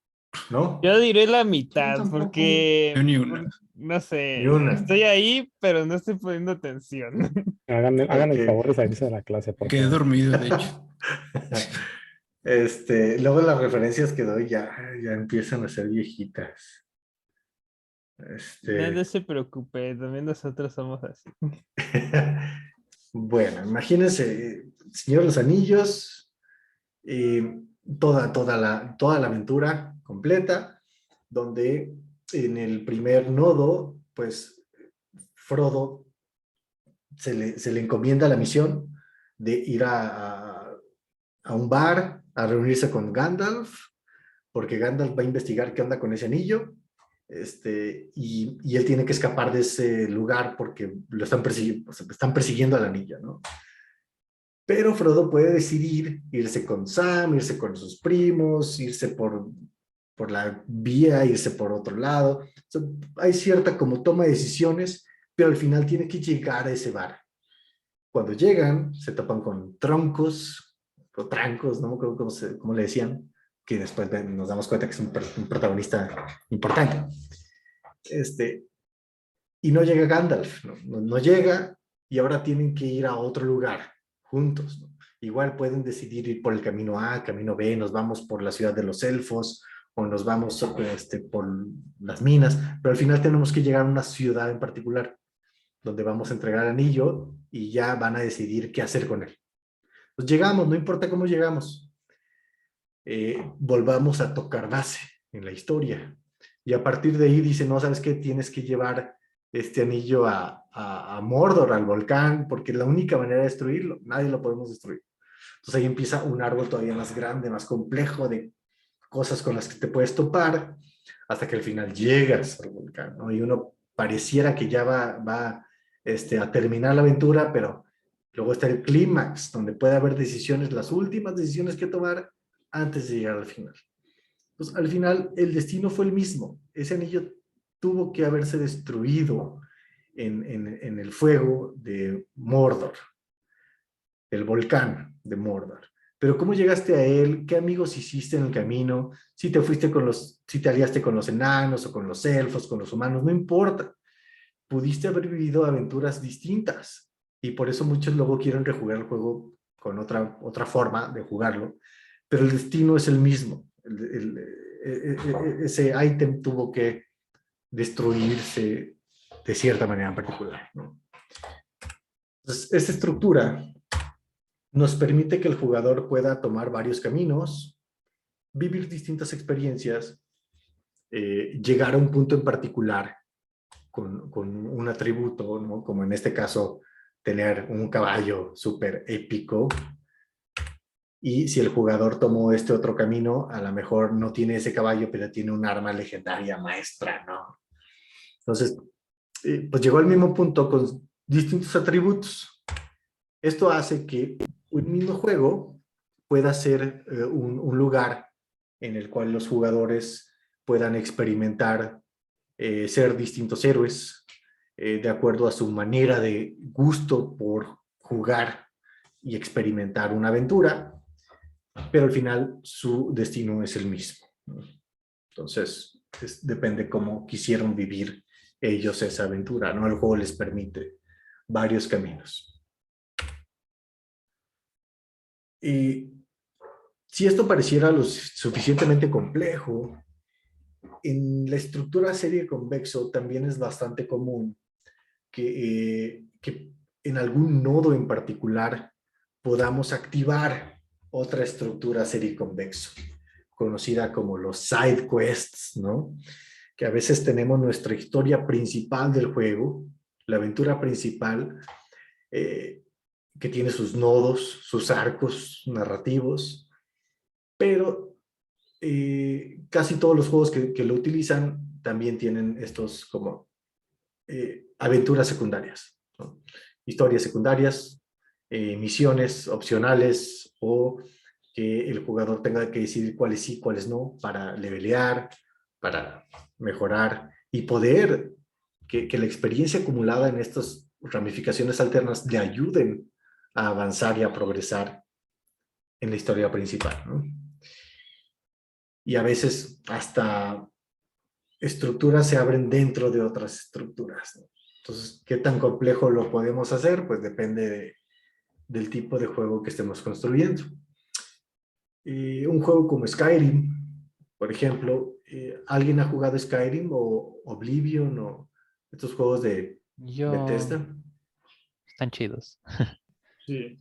¿No?
Yo diré la mitad,
Yo tampoco.
porque
Yo ni una.
no sé,
Ni una.
estoy ahí, pero no estoy poniendo atención.
Hagan el
Ok.
favor de salirse de la clase, por
Quedé
favor.
dormido, de hecho.
Luego las referencias que doy ya empiezan a ser viejitas.
Nadie se preocupe, también nosotros somos así.
Bueno, imagínense, Señor de los Anillos, toda la aventura completa, donde en el primer nodo, pues, Frodo se le encomienda la misión de ir a un bar a reunirse con Gandalf, porque Gandalf va a investigar qué onda con ese anillo, y él tiene que escapar de ese lugar porque lo están persiguiendo al anillo, ¿no? Pero Frodo puede decidir irse con Sam, irse con sus primos, irse por la vía, irse por otro lado. O sea, hay cierta como toma de decisiones, pero al final tiene que llegar a ese bar. Cuando llegan, se topan con troncos, o trancos, no me acuerdo cómo le decían, que después nos damos cuenta que es un protagonista importante. Y no llega Gandalf, no llega, y ahora tienen que ir a otro lugar juntos, ¿no? Igual pueden decidir ir por el camino A, camino B, nos vamos por la ciudad de los elfos, o nos vamos por las minas, pero al final tenemos que llegar a una ciudad en particular, donde vamos a entregar el anillo, y ya van a decidir qué hacer con él. Pues llegamos, no importa cómo llegamos. Volvamos a tocar base en la historia. Y a partir de ahí dice, no, ¿sabes qué? Tienes que llevar este anillo a Mordor, al volcán, porque es la única manera de destruirlo. Nadie lo podemos destruir. Entonces ahí empieza un árbol todavía más grande, más complejo, de cosas con las que te puedes topar, hasta que al final llegas al volcán, ¿no? Y uno pareciera que ya va a terminar la aventura, pero luego está el clímax, donde puede haber decisiones, las últimas decisiones que tomar antes de llegar al final. Pues al final el destino fue el mismo. Ese anillo tuvo que haberse destruido en el fuego de Mordor, el volcán de Mordor. Pero ¿cómo llegaste a él? ¿Qué amigos hiciste en el camino? Si te aliaste con los enanos o con los elfos, con los humanos, no importa. Pudiste haber vivido aventuras distintas, y por eso muchos luego quieren rejugar el juego con otra forma de jugarlo, pero el destino es el mismo. Ese ítem tuvo que destruirse de cierta manera en particular, ¿no? Entonces, esta estructura nos permite que el jugador pueda tomar varios caminos, vivir distintas experiencias, llegar a un punto en particular con un atributo, ¿no? Como en este caso tener un caballo súper épico. Y si el jugador tomó este otro camino, a lo mejor no tiene ese caballo, pero tiene un arma legendaria maestra, ¿no? Entonces, pues llegó al mismo punto con distintos atributos. Esto hace que un mismo juego pueda ser un lugar en el cual los jugadores puedan experimentar ser distintos héroes de acuerdo a su manera de gusto por jugar y experimentar una aventura, pero al final su destino es el mismo. Entonces, depende cómo quisieron vivir ellos esa aventura, ¿no? El juego les permite varios caminos. Y si esto pareciera lo suficientemente complejo, en la estructura serie convexo también es bastante común que en algún nodo en particular podamos activar otra estructura serie convexo, conocida como los side quests, ¿no? Que a veces tenemos nuestra historia principal del juego, la aventura principal, que tiene sus nodos, sus arcos narrativos, pero casi todos los juegos que lo utilizan también tienen estos como aventuras secundarias, ¿no? Historias secundarias, misiones opcionales o que el jugador tenga que decidir cuáles sí, cuáles no, para levelear, para mejorar y poder que la experiencia acumulada en estas ramificaciones alternas le ayuden a avanzar y a progresar en la historia principal, ¿no? Y a veces hasta estructuras se abren dentro de otras estructuras, ¿no? Entonces, ¿qué tan complejo lo podemos hacer? Pues depende del tipo de juego que estemos construyendo. Un juego como Skyrim, por ejemplo, ¿alguien ha jugado Skyrim o Oblivion o estos juegos de Bethesda?
Están chidos.
Sí.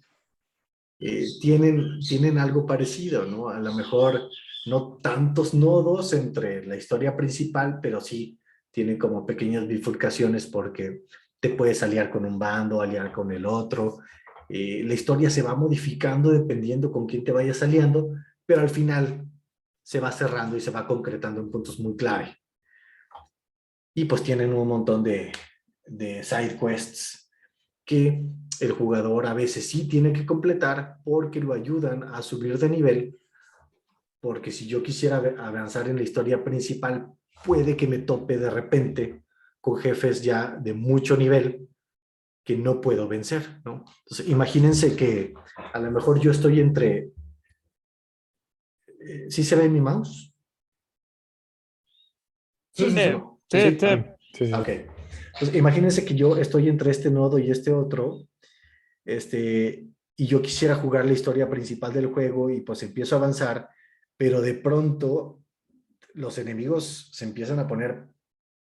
Tienen algo parecido, ¿no? A lo mejor no tantos nodos entre la historia principal, pero sí tienen como pequeñas bifurcaciones porque te puedes aliar con un bando, aliar con el otro. La historia se va modificando dependiendo con quién te vayas aliando, pero al final se va cerrando y se va concretando en puntos muy clave. Y pues tienen un montón de side quests que el jugador a veces sí tiene que completar porque lo ayudan a subir de nivel, porque si yo quisiera avanzar en la historia principal, puede que me tope de repente con jefes ya de mucho nivel que no puedo vencer, ¿no? Entonces, imagínense que a lo mejor yo estoy entre... ¿Sí se ve mi mouse?
Sí, sí,
Sí,
sí.
sí,
¿Sí?
sí.
Sí, sí.
Ok. Entonces, imagínense que yo estoy entre este nodo y este otro, y yo quisiera jugar la historia principal del juego y pues empiezo a avanzar, pero de pronto los enemigos se empiezan a poner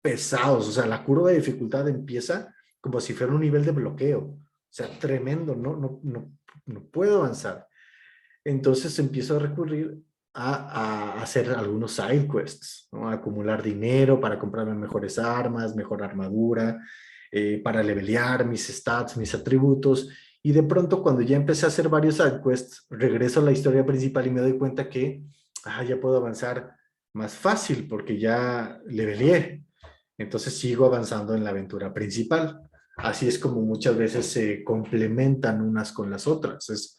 pesados, o sea, la curva de dificultad empieza como si fuera un nivel de bloqueo, o sea, tremendo, no puedo avanzar. Entonces empiezo a recurrir a hacer algunos side quests, ¿no? A acumular dinero para comprarme mejores armas, mejor armadura, para levelear mis stats, mis atributos. Y de pronto, cuando ya empecé a hacer varios side quests, regreso a la historia principal y me doy cuenta que ya puedo avanzar más fácil porque ya leveleé. Entonces sigo avanzando en la aventura principal. Así es como muchas veces se complementan unas con las otras.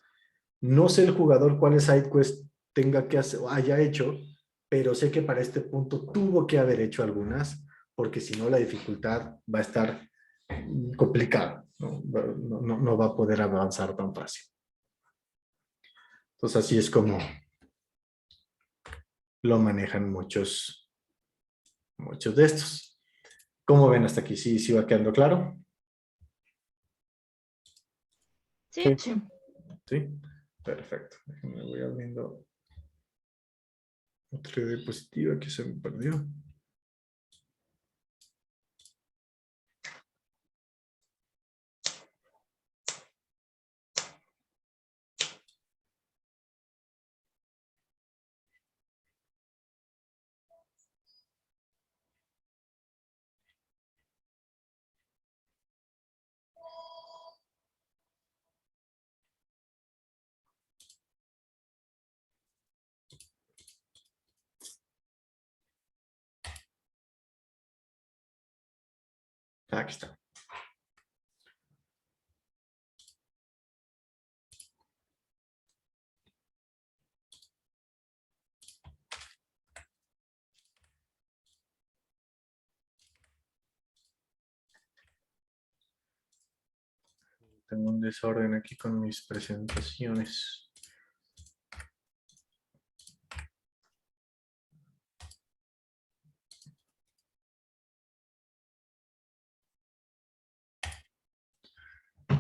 No sé el jugador cuáles side quests tenga que hacer, haya hecho, pero sé que para este punto tuvo que haber hecho algunas, porque si no la dificultad va a estar complicada, no va a poder avanzar tan fácil. Entonces así es como lo manejan muchos de estos. ¿Cómo ven hasta aquí? ¿Sí va quedando claro?
Sí.
Sí.
Sí, perfecto. Me voy abriendo otra diapositiva que se me perdió. Aquí está. Tengo un desorden aquí con mis presentaciones.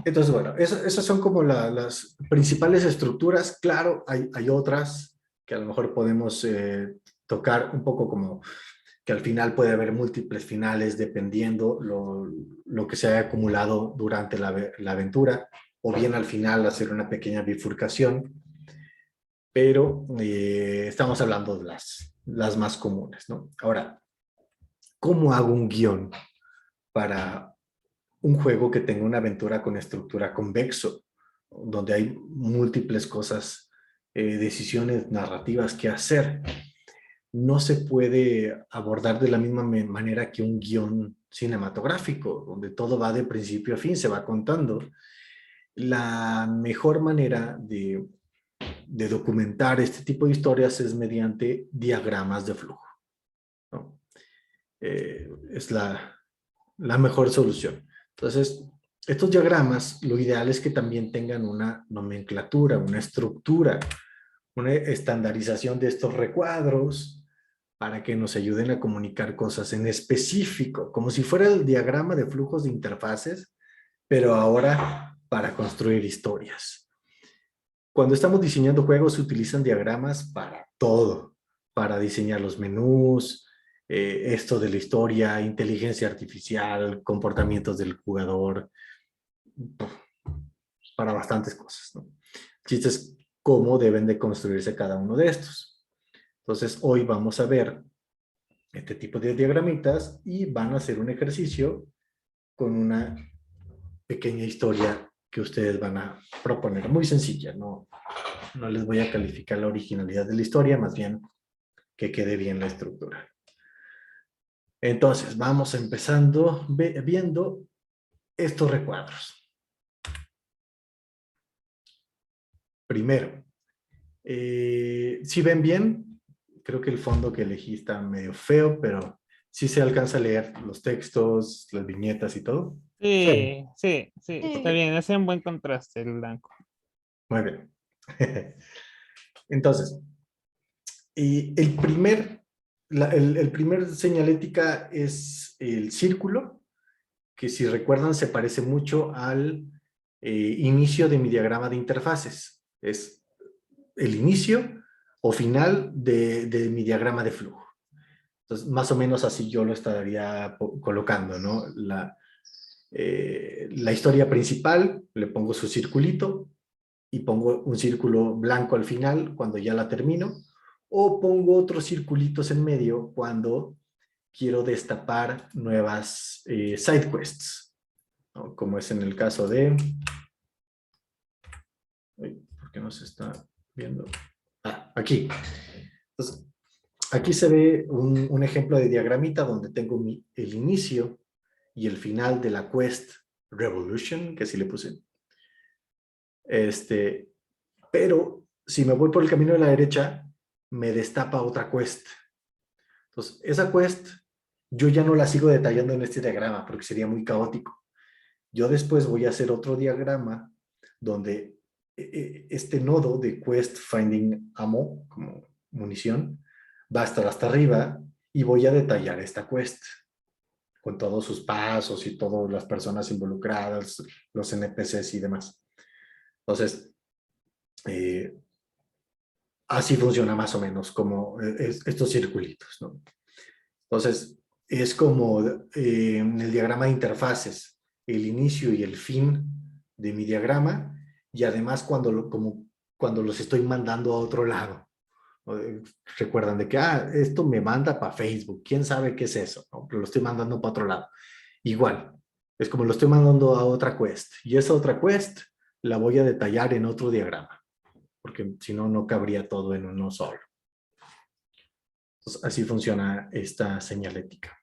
Entonces, bueno, esas son como las principales estructuras. Claro, hay otras que a lo mejor podemos tocar un poco como que al final puede haber múltiples finales dependiendo lo que se haya acumulado durante la aventura, o bien al final hacer una pequeña bifurcación, pero estamos hablando de las más comunes, ¿no? Ahora, ¿cómo hago un guión para un juego que tenga una aventura con estructura convexo, donde hay múltiples cosas, decisiones narrativas que hacer? No se puede abordar de la misma manera que un guión cinematográfico, donde todo va de principio a fin, se va contando. La mejor manera de documentar este tipo de historias es mediante diagramas de flujo, ¿no? Es la mejor solución. Entonces, estos diagramas, lo ideal es que también tengan una nomenclatura, una estructura, una estandarización de estos recuadros, para que nos ayuden a comunicar cosas en específico, como si fuera el diagrama de flujos de interfaces, pero ahora para construir historias. Cuando estamos diseñando juegos se utilizan diagramas para todo, para diseñar los menús, esto de la historia, inteligencia artificial, comportamientos del jugador, para bastantes cosas, ¿no? El chiste es cómo deben de construirse cada uno de estos. Entonces, hoy vamos a ver este tipo de diagramitas y van a hacer un ejercicio con una pequeña historia que ustedes van a proponer. Muy sencilla, no les voy a calificar la originalidad de la historia, más bien que quede bien la estructura. Entonces, vamos empezando viendo estos recuadros. Primero, si ven bien, creo que el fondo que elegí está medio feo, pero sí se alcanza a leer los textos, las viñetas y todo.
Sí, sí, sí, está
Sí.
bien, hace un buen contraste el blanco.
Muy bien. Entonces, el primer señalética es el círculo, que si recuerdan se parece mucho al inicio de mi diagrama de interfaces. Es el inicio o final de mi diagrama de flujo. Entonces, más o menos así yo lo estaría colocando, ¿no? La historia principal, le pongo su circulito y pongo un círculo blanco al final cuando ya la termino, o pongo otros circulitos en medio cuando quiero destapar nuevas side quests, ¿no? Como es en el caso de... ¿Por qué no se está viendo? Aquí. Entonces, aquí se ve un ejemplo de diagramita donde tengo el inicio y el final de la quest Revolution, que sí le puse. Pero si me voy por el camino de la derecha, me destapa otra quest. Entonces, esa quest yo ya no la sigo detallando en este diagrama porque sería muy caótico. Yo después voy a hacer otro diagrama donde este nodo de quest finding ammo, como munición, va a estar hasta arriba y voy a detallar esta quest con todos sus pasos y todas las personas involucradas, los NPCs y demás. Entonces, así funciona más o menos como estos circulitos, ¿no? Entonces, es como en el diagrama de interfaces, el inicio y el fin de mi diagrama, y además cuando los estoy mandando a otro lado. Recuerdan de que, esto me manda para Facebook, ¿quién sabe qué es eso? ¿No? Pero lo estoy mandando para otro lado. Igual, es como lo estoy mandando a otra quest, y esa otra quest la voy a detallar en otro diagrama, porque si no, no cabría todo en uno solo. Entonces, así funciona esta señalética.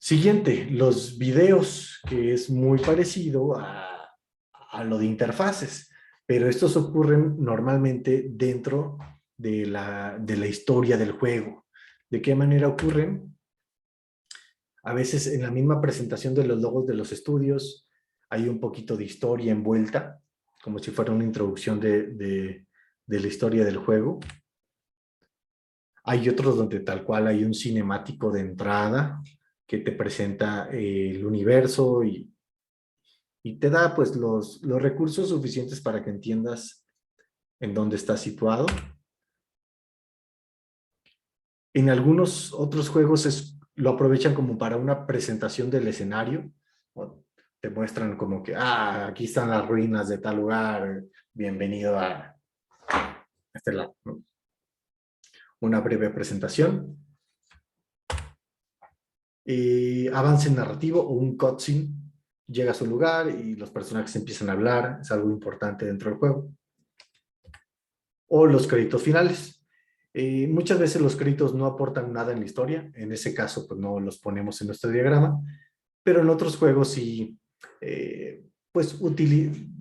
Siguiente, los videos, que es muy parecido a lo de interfaces, pero estos ocurren normalmente dentro de la historia del juego. ¿De qué manera ocurren? A veces en la misma presentación de los logos de los estudios hay un poquito de historia envuelta, como si fuera una introducción de la historia del juego. Hay otros donde tal cual hay un cinemático de entrada que te presenta el universo y te da pues los recursos suficientes para que entiendas en dónde está situado. En algunos otros juegos lo aprovechan como para una presentación del escenario. Te muestran como que, aquí están las ruinas de tal lugar, bienvenido a este lado, ¿no? Una breve presentación. Avance narrativo o un cutscene. Llega a su lugar y los personajes empiezan a hablar, es algo importante dentro del juego. O los créditos finales. Muchas veces los créditos no aportan nada en la historia, en ese caso pues no los ponemos en nuestro diagrama, pero en otros juegos sí, pues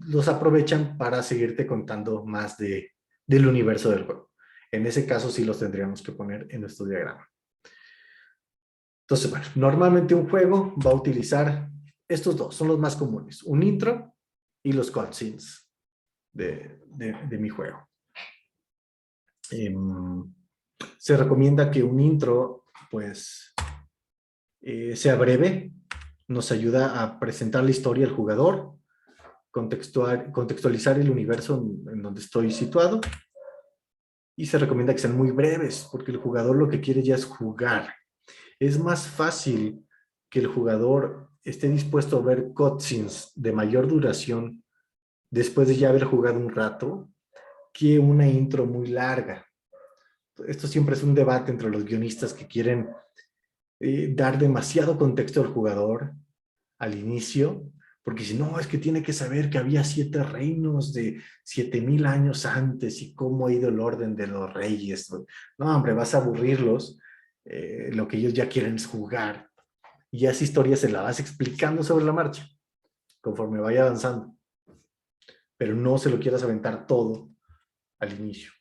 los aprovechan para seguirte contando más del universo del juego. En ese caso sí los tendríamos que poner en nuestro diagrama. Entonces, bueno, normalmente un juego va a utilizar estos dos, son los más comunes, un intro y los cutscenes de mi juego. Se recomienda que un intro, pues, sea breve, nos ayuda a presentar la historia al jugador, contextualizar el universo en donde estoy situado, y se recomienda que sean muy breves, porque el jugador lo que quiere ya es jugar. Es más fácil que el jugador esté dispuesto a ver cutscenes de mayor duración después de ya haber jugado un rato, que una intro muy larga. Esto siempre es un debate entre los guionistas que quieren dar demasiado contexto al jugador al inicio, porque si no, es que tiene que saber que había 7 reinos de 7000 años antes y cómo ha ido el orden de los reyes. No, hombre, vas a aburrirlos. Lo que ellos ya quieren es jugar. Y esa historia se la vas explicando sobre la marcha, conforme vaya avanzando. Pero no se lo quieras aventar todo al inicio,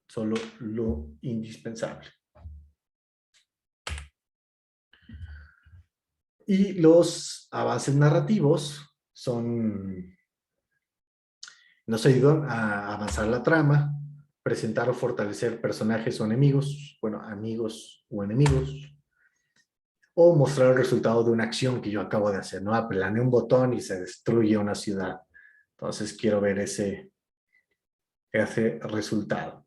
solo lo indispensable. Y los avances narrativos nos ayudan a avanzar la trama, presentar o fortalecer personajes o enemigos, bueno, amigos o enemigos, o mostrar el resultado de una acción que yo acabo de hacer, ¿no? Aplané un botón y se destruye una ciudad. Entonces quiero ver ese resultado.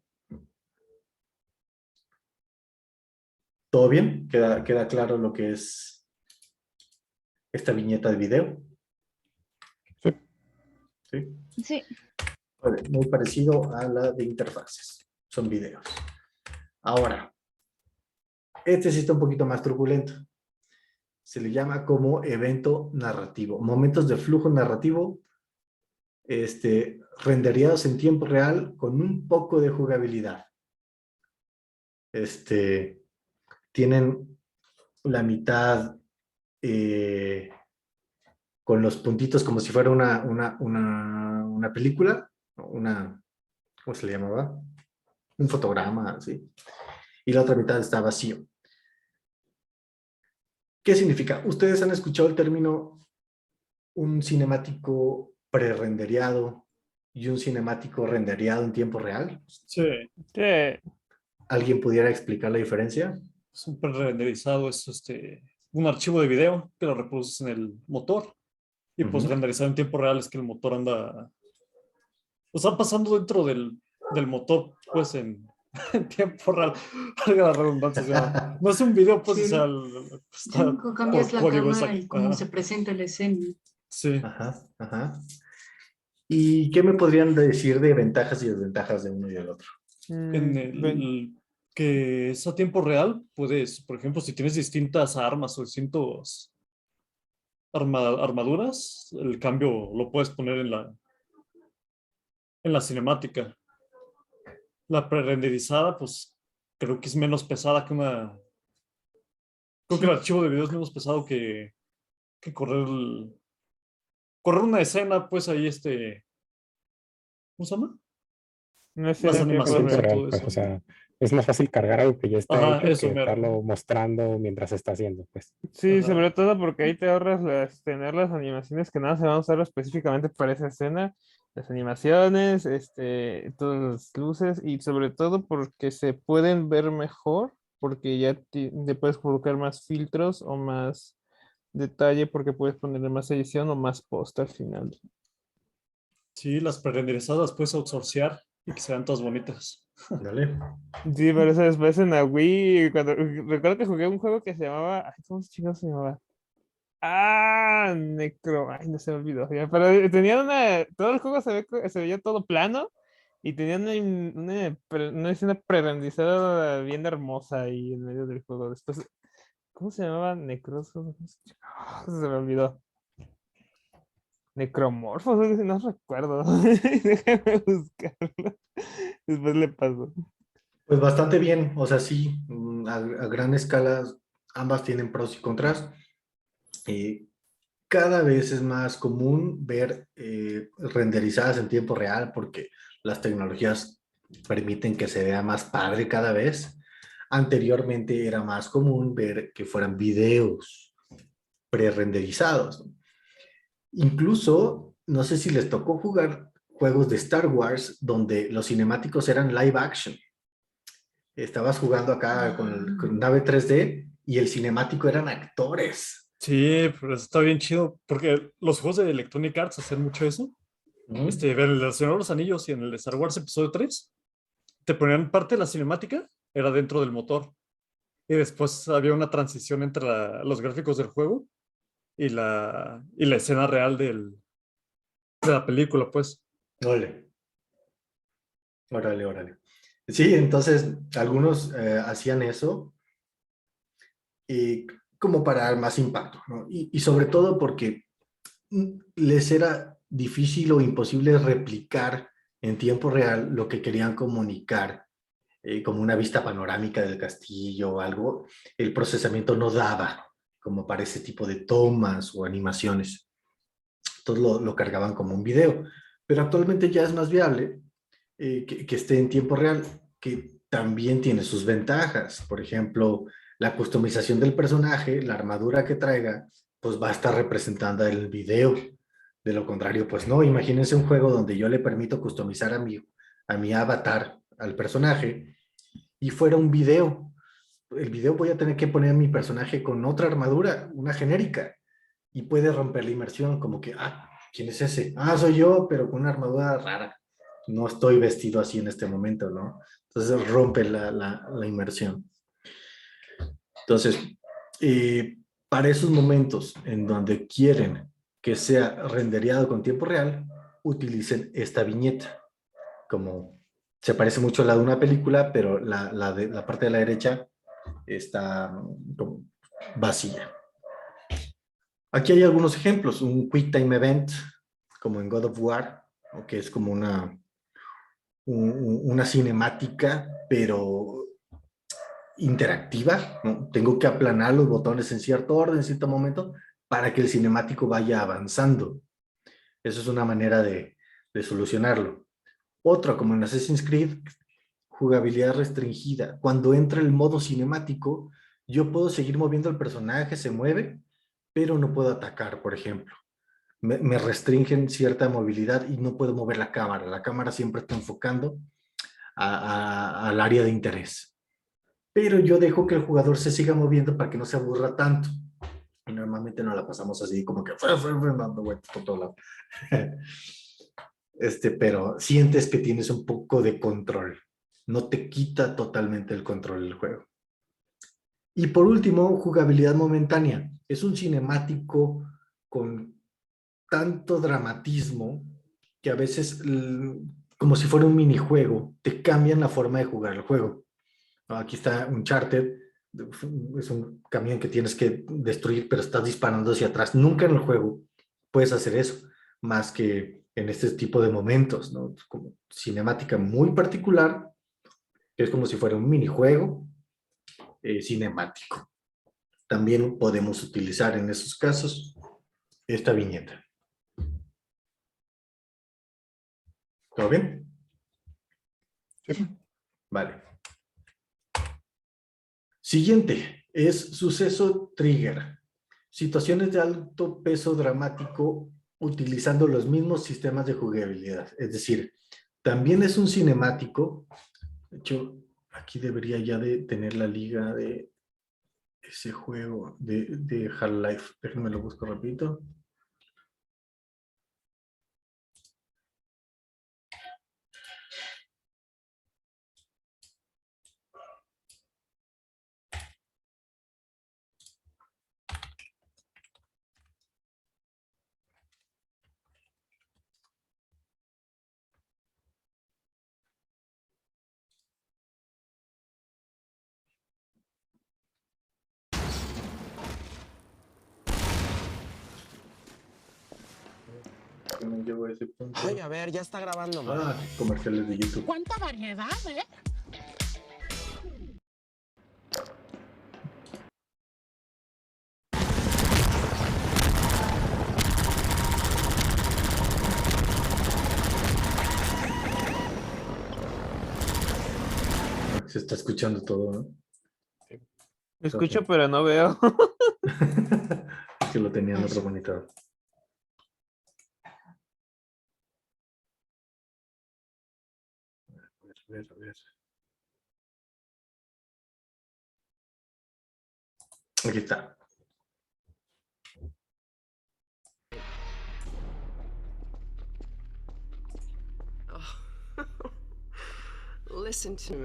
¿Todo bien? ¿Queda claro lo que es esta viñeta de video?
Sí.
¿Sí?
Sí.
Muy parecido a la de interfaces. Son videos. Ahora, este sí está un poquito más turbulento. Se le llama como evento narrativo. Momentos de flujo narrativo renderizados en tiempo real con un poco de jugabilidad. Tienen la mitad con los puntitos como si fuera una película, ¿cómo se le llamaba? Un fotograma, ¿sí? Y la otra mitad está vacío. ¿Qué significa? ¿Ustedes han escuchado el término un cinemático prerenderiado y un cinemático rendereado en tiempo real?
Sí,
Sí.
¿Alguien pudiera explicar la diferencia?
súper renderizado es un archivo de video que lo reproduces en el motor y pues
Ujú.
renderizado en tiempo real es que el motor anda, pues va pasando dentro del motor pues en, en tiempo real, valga la redundancia, o sea, no es un video pues,
Sí.
o sea, está
Cambias
por
la
código,
cámara y
exacto.
cómo
Ajá.
se presenta la escena.
Sí.
Ajá, ajá. ¿Y qué me podrían decir de ventajas y desventajas de uno y del otro?
En el que es a tiempo real, puedes, por ejemplo, si tienes distintas armas o distintos armaduras, el cambio lo puedes poner en la cinemática. La prerenderizada, pues creo que es menos pesada que Creo que el archivo de video es menos pesado que correr una escena, pues ahí ¿cómo se llama?
No sé
Las
en qué
animaciones
Tiempo
y
correr.
todo
real, pues,
eso.
o sea, es más fácil cargar algo que ya está
Ajá,
hecho
eso
que
mero.
estarlo mostrando mientras se está haciendo, pues.
Sí,
Ajá.
sobre todo porque ahí te ahorras tener las animaciones que nada se van a usar específicamente para esa escena, las animaciones, todas las luces y sobre todo porque se pueden ver mejor, porque ya le puedes colocar más filtros o más detalle porque puedes ponerle más edición o más post al final.
Sí, las prerenderizadas puedes outsourcear y que sean todas bonitas.
Dale.
Sí, pero eso después en la Wii, recuerdo que jugué un juego que se llamaba, ay, ¿cómo chingados se llamaba? Ah, Necro, ay, no se me olvidó. Ya, pero tenían todo el juego se veía todo plano y tenían una escena prerenderizada bien hermosa ahí en medio del juego. Después, ¿cómo se llamaba? Necroso. Se me olvidó. Necromorfos, no recuerdo. Déjame buscarlo. Después le paso.
Pues bastante bien, o sea, sí, a gran escala ambas tienen pros y contras. Cada vez es más común ver renderizadas en tiempo real porque las tecnologías permiten que se vea más padre cada vez. Anteriormente era más común ver que fueran videos pre-renderizados, ¿no? Incluso, no sé si les tocó jugar juegos de Star Wars donde los cinemáticos eran live action. Estabas jugando acá con nave 3D y el cinemático eran actores.
Sí, pero está bien chido porque los juegos de Electronic Arts hacen mucho eso.
¿Mm?
En el de Señor de los Anillos y en el de Star Wars Episodio 3, te ponían parte de la cinemática, era dentro del motor. Y después había una transición entre los gráficos del juego y la escena real de la película, pues.
Órale, órale, órale. Sí, entonces algunos hacían eso como para dar más impacto, ¿no? Y sobre todo porque les era difícil o imposible replicar en tiempo real lo que querían comunicar, como una vista panorámica del castillo o algo. El procesamiento no daba como para ese tipo de tomas o animaciones. Entonces lo cargaban como un video. Pero actualmente ya es más viable que esté en tiempo real, que también tiene sus ventajas. Por ejemplo, la customización del personaje, la armadura que traiga, pues va a estar representada en el video. De lo contrario, pues no. Imagínense un juego donde yo le permito customizar a mi avatar, al personaje, y fuera un video. El video voy a tener que poner a mi personaje con otra armadura, una genérica, y puede romper la inmersión, como que, ¿quién es ese? Soy yo, pero con una armadura rara. No estoy vestido así en este momento, ¿no? Entonces rompe la inmersión. Entonces, para esos momentos en donde quieren que sea rendereado con tiempo real, utilicen esta viñeta. Como se parece mucho a la de una película, pero la parte de la derecha está como vacía. Aquí hay algunos ejemplos. Un Quick Time Event, como en God of War, que es como una cinemática, pero interactiva, ¿no? Tengo que aplanar los botones en cierto orden, en cierto momento, para que el cinemático vaya avanzando. Eso es una manera de solucionarlo. Otra, como en Assassin's Creed, jugabilidad restringida. Cuando entra el modo cinemático, yo puedo seguir moviendo el personaje, se mueve, pero no puedo atacar, por ejemplo. Me restringen cierta movilidad y no puedo mover la cámara. La cámara siempre está enfocando al área de interés. Pero yo dejo que el jugador se siga moviendo para que no se aburra tanto. Y normalmente no la pasamos así, como que dando vueltas por todo lado. Pero sientes que tienes un poco de control. No te quita totalmente el control del juego. Y por último, jugabilidad momentánea. Es un cinemático con tanto dramatismo que a veces, como si fuera un minijuego, te cambian la forma de jugar el juego. Aquí está Uncharted, es un camión que tienes que destruir, pero estás disparando hacia atrás. Nunca en el juego puedes hacer eso, más que en este tipo de momentos, ¿no? Como cinemática muy particular, que es como si fuera un minijuego cinemático. también podemos utilizar en esos casos esta viñeta. ¿Todo bien? Vale. Siguiente es suceso trigger. Situaciones de alto peso dramático utilizando los mismos sistemas de jugabilidad. Es decir, también es un cinemático. De hecho, aquí debería ya de tener la liga de ese juego de Half-Life. Déjenme lo busco rapidito. No llego a ese punto.
Ay, a ver, ya está grabando.
Comerciales de YouTube.
¿Cuánta variedad, eh?
Se está escuchando todo, ¿no?
Escucho, pero no veo.
Que lo tenía en otro monitor. A ver. Aquí está.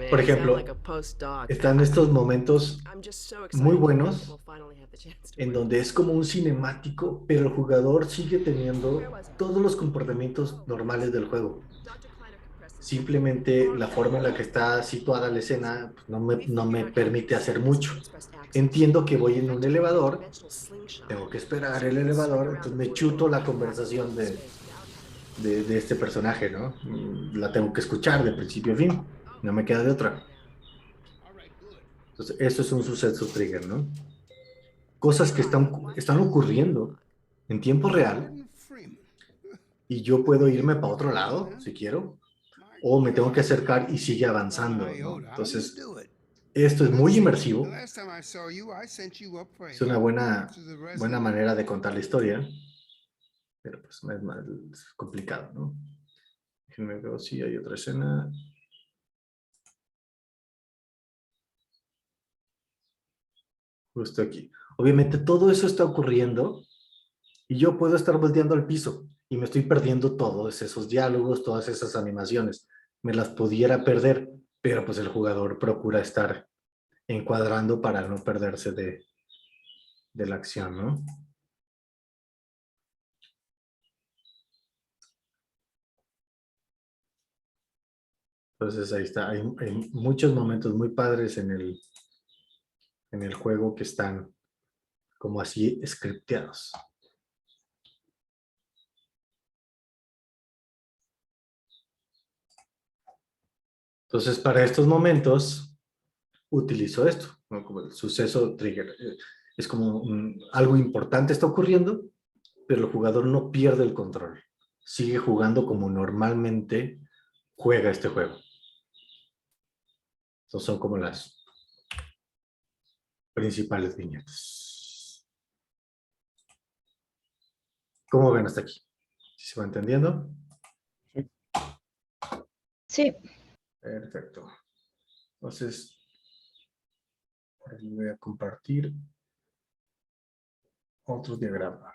Por ejemplo, están estos momentos muy buenos en donde es como un cinemático, pero el jugador sigue teniendo todos los comportamientos normales del juego. Simplemente la forma en la que está situada la escena pues, no me permite hacer mucho. Entiendo que voy en un elevador, tengo que esperar el elevador, entonces me chuto la conversación de este personaje, ¿no? La tengo que escuchar de principio a fin, no me queda de otra. Entonces, eso es un suceso trigger, ¿no? Cosas que están ocurriendo en tiempo real y yo puedo irme para otro lado, si quiero, o me tengo que acercar y sigue avanzando, ¿no? Entonces, esto es muy inmersivo. Es una buena manera de contar la historia, pero pues es complicado, ¿no? Déjenme ver si hay otra escena. Justo aquí. Obviamente todo eso está ocurriendo y yo puedo estar volteando al piso y me estoy perdiendo todos esos diálogos, todas esas animaciones. Me las pudiera perder, pero pues el jugador procura estar encuadrando para no perderse de la acción, ¿no? Entonces ahí está. Hay muchos momentos muy padres en el juego que están como así scripteados. Entonces, para estos momentos, utilizo esto, ¿no? Como el suceso trigger. Es como algo importante está ocurriendo, pero el jugador no pierde el control. Sigue jugando como normalmente juega este juego. Estos son como las principales viñetas. ¿Cómo ven hasta aquí? ¿Se va entendiendo?
Sí.
Perfecto. Entonces, les voy a compartir otro diagrama.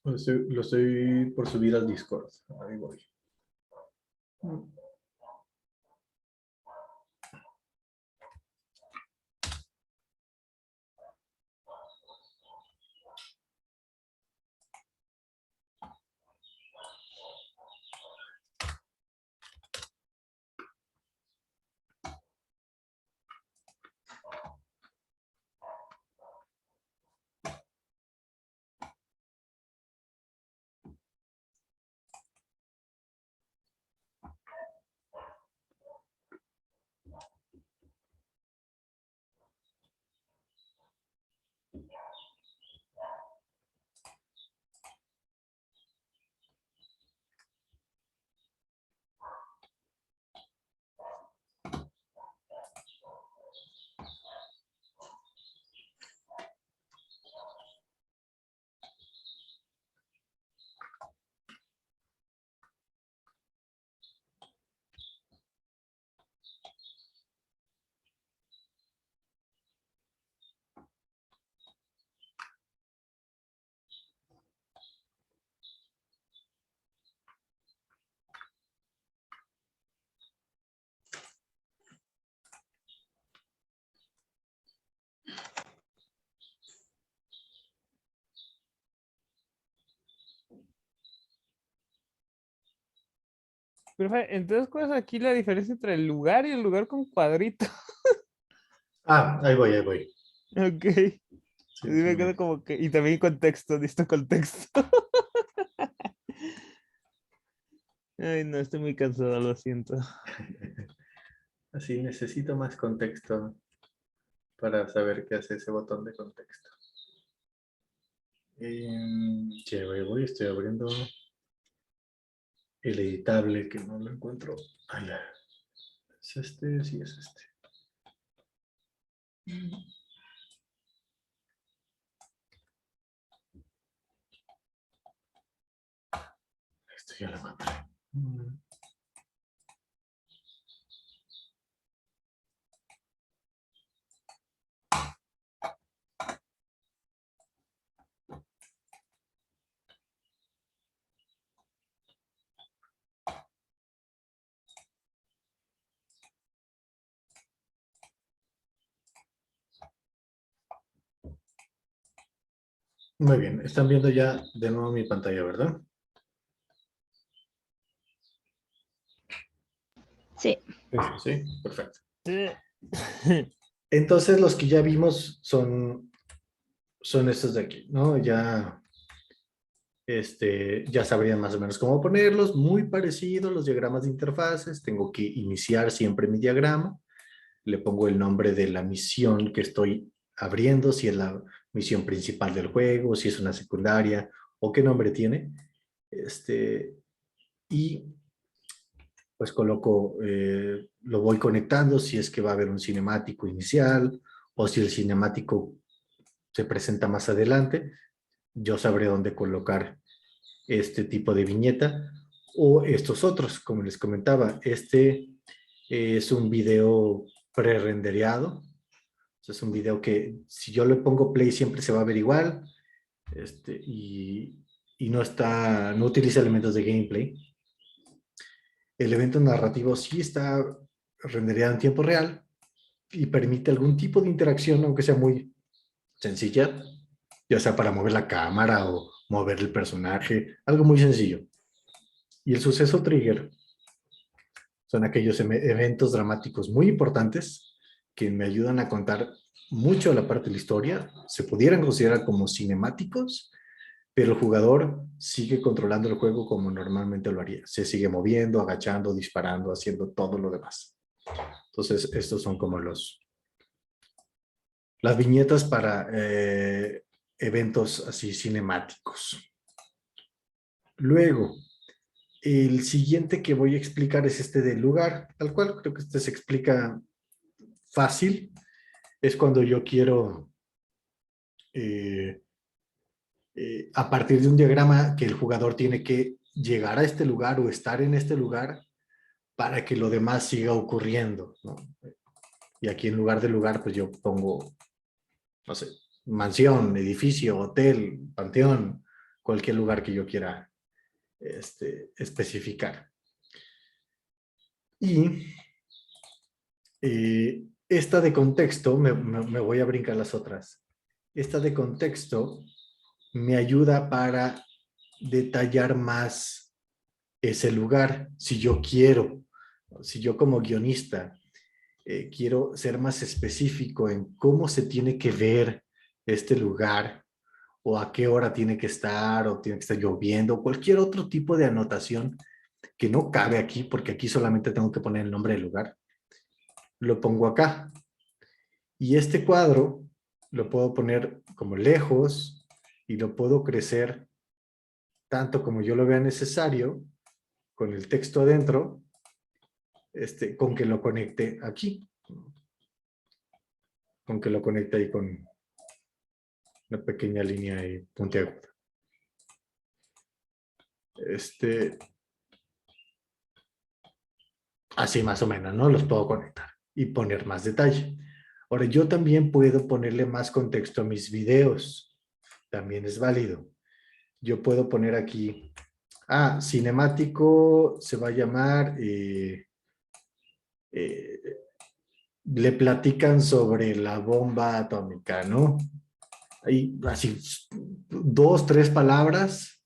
Lo estoy por subir al Discord. Ahí voy.
Pero, entonces, ¿cuál es aquí la diferencia entre el lugar y el lugar con cuadrito?
Ah, ahí voy, ahí voy.
Ok.
Sí,
Sí, me
sí,
quedo como que. Y también contexto, listo contexto. Ay, no, estoy muy cansado, lo siento.
Así necesito más contexto para saber qué hace ese botón de contexto. Sí, ahí voy, estoy abriendo el editable que no lo encuentro. Ala. ¿Es este? Sí, es este. Esto ya lo encontré. Muy bien, están viendo ya de nuevo mi pantalla, ¿verdad?
Sí.
Sí, perfecto.
Sí.
Entonces los que ya vimos son estos de aquí, ¿no? Ya sabrían más o menos cómo ponerlos, muy parecidos los diagramas de interfaces. Tengo que iniciar siempre mi diagrama. Le pongo el nombre de la misión que estoy abriendo, si es la misión principal del juego, si es una secundaria o qué nombre tiene. Y pues coloco, lo voy conectando si es que va a haber un cinemático inicial o si el cinemático se presenta más adelante. Yo sabré dónde colocar este tipo de viñeta o estos otros, como les comentaba. Este es un video pre-rendereado. Es un video que si yo le pongo play siempre se va a ver igual y no utiliza elementos de gameplay. El evento narrativo sí está rendereado en tiempo real y permite algún tipo de interacción, aunque sea muy sencilla, ya sea para mover la cámara o mover el personaje, algo muy sencillo. Y el suceso trigger son aquellos eventos dramáticos muy importantes que me ayudan a contar mucho la parte de la historia. Se pudieran considerar como cinemáticos, pero el jugador sigue controlando el juego como normalmente lo haría. Se sigue moviendo, agachando, disparando, haciendo todo lo demás. Entonces, estos son como las viñetas para eventos así cinemáticos. Luego, el siguiente que voy a explicar es este del lugar, tal cual, creo que este se explica fácil. Es cuando yo quiero, a partir de un diagrama, que el jugador tiene que llegar a este lugar o estar en este lugar para que lo demás siga ocurriendo, ¿no? Y aquí en lugar de lugar, pues yo pongo, no sé, mansión, edificio, hotel, panteón, cualquier lugar que yo quiera especificar. Y esta de contexto, me voy a brincar las otras. Esta de contexto me ayuda para detallar más ese lugar, si yo quiero, si yo como guionista quiero ser más específico en cómo se tiene que ver este lugar, o a qué hora tiene que estar, o tiene que estar lloviendo, cualquier otro tipo de anotación que no cabe aquí, porque aquí solamente tengo que poner el nombre del lugar, lo pongo acá. Y este cuadro lo puedo poner como lejos y lo puedo crecer tanto como yo lo vea necesario, con el texto adentro, con que lo conecte aquí. Con que lo conecte ahí con una pequeña línea ahí puntiaguda. Así más o menos, ¿no? Los puedo conectar y poner más detalle. Ahora, yo también puedo ponerle más contexto a mis videos. También es válido. Yo puedo poner aquí, cinemático se va a llamar, le platican sobre la bomba atómica, ¿no? Ahí, así, 2, 3 palabras,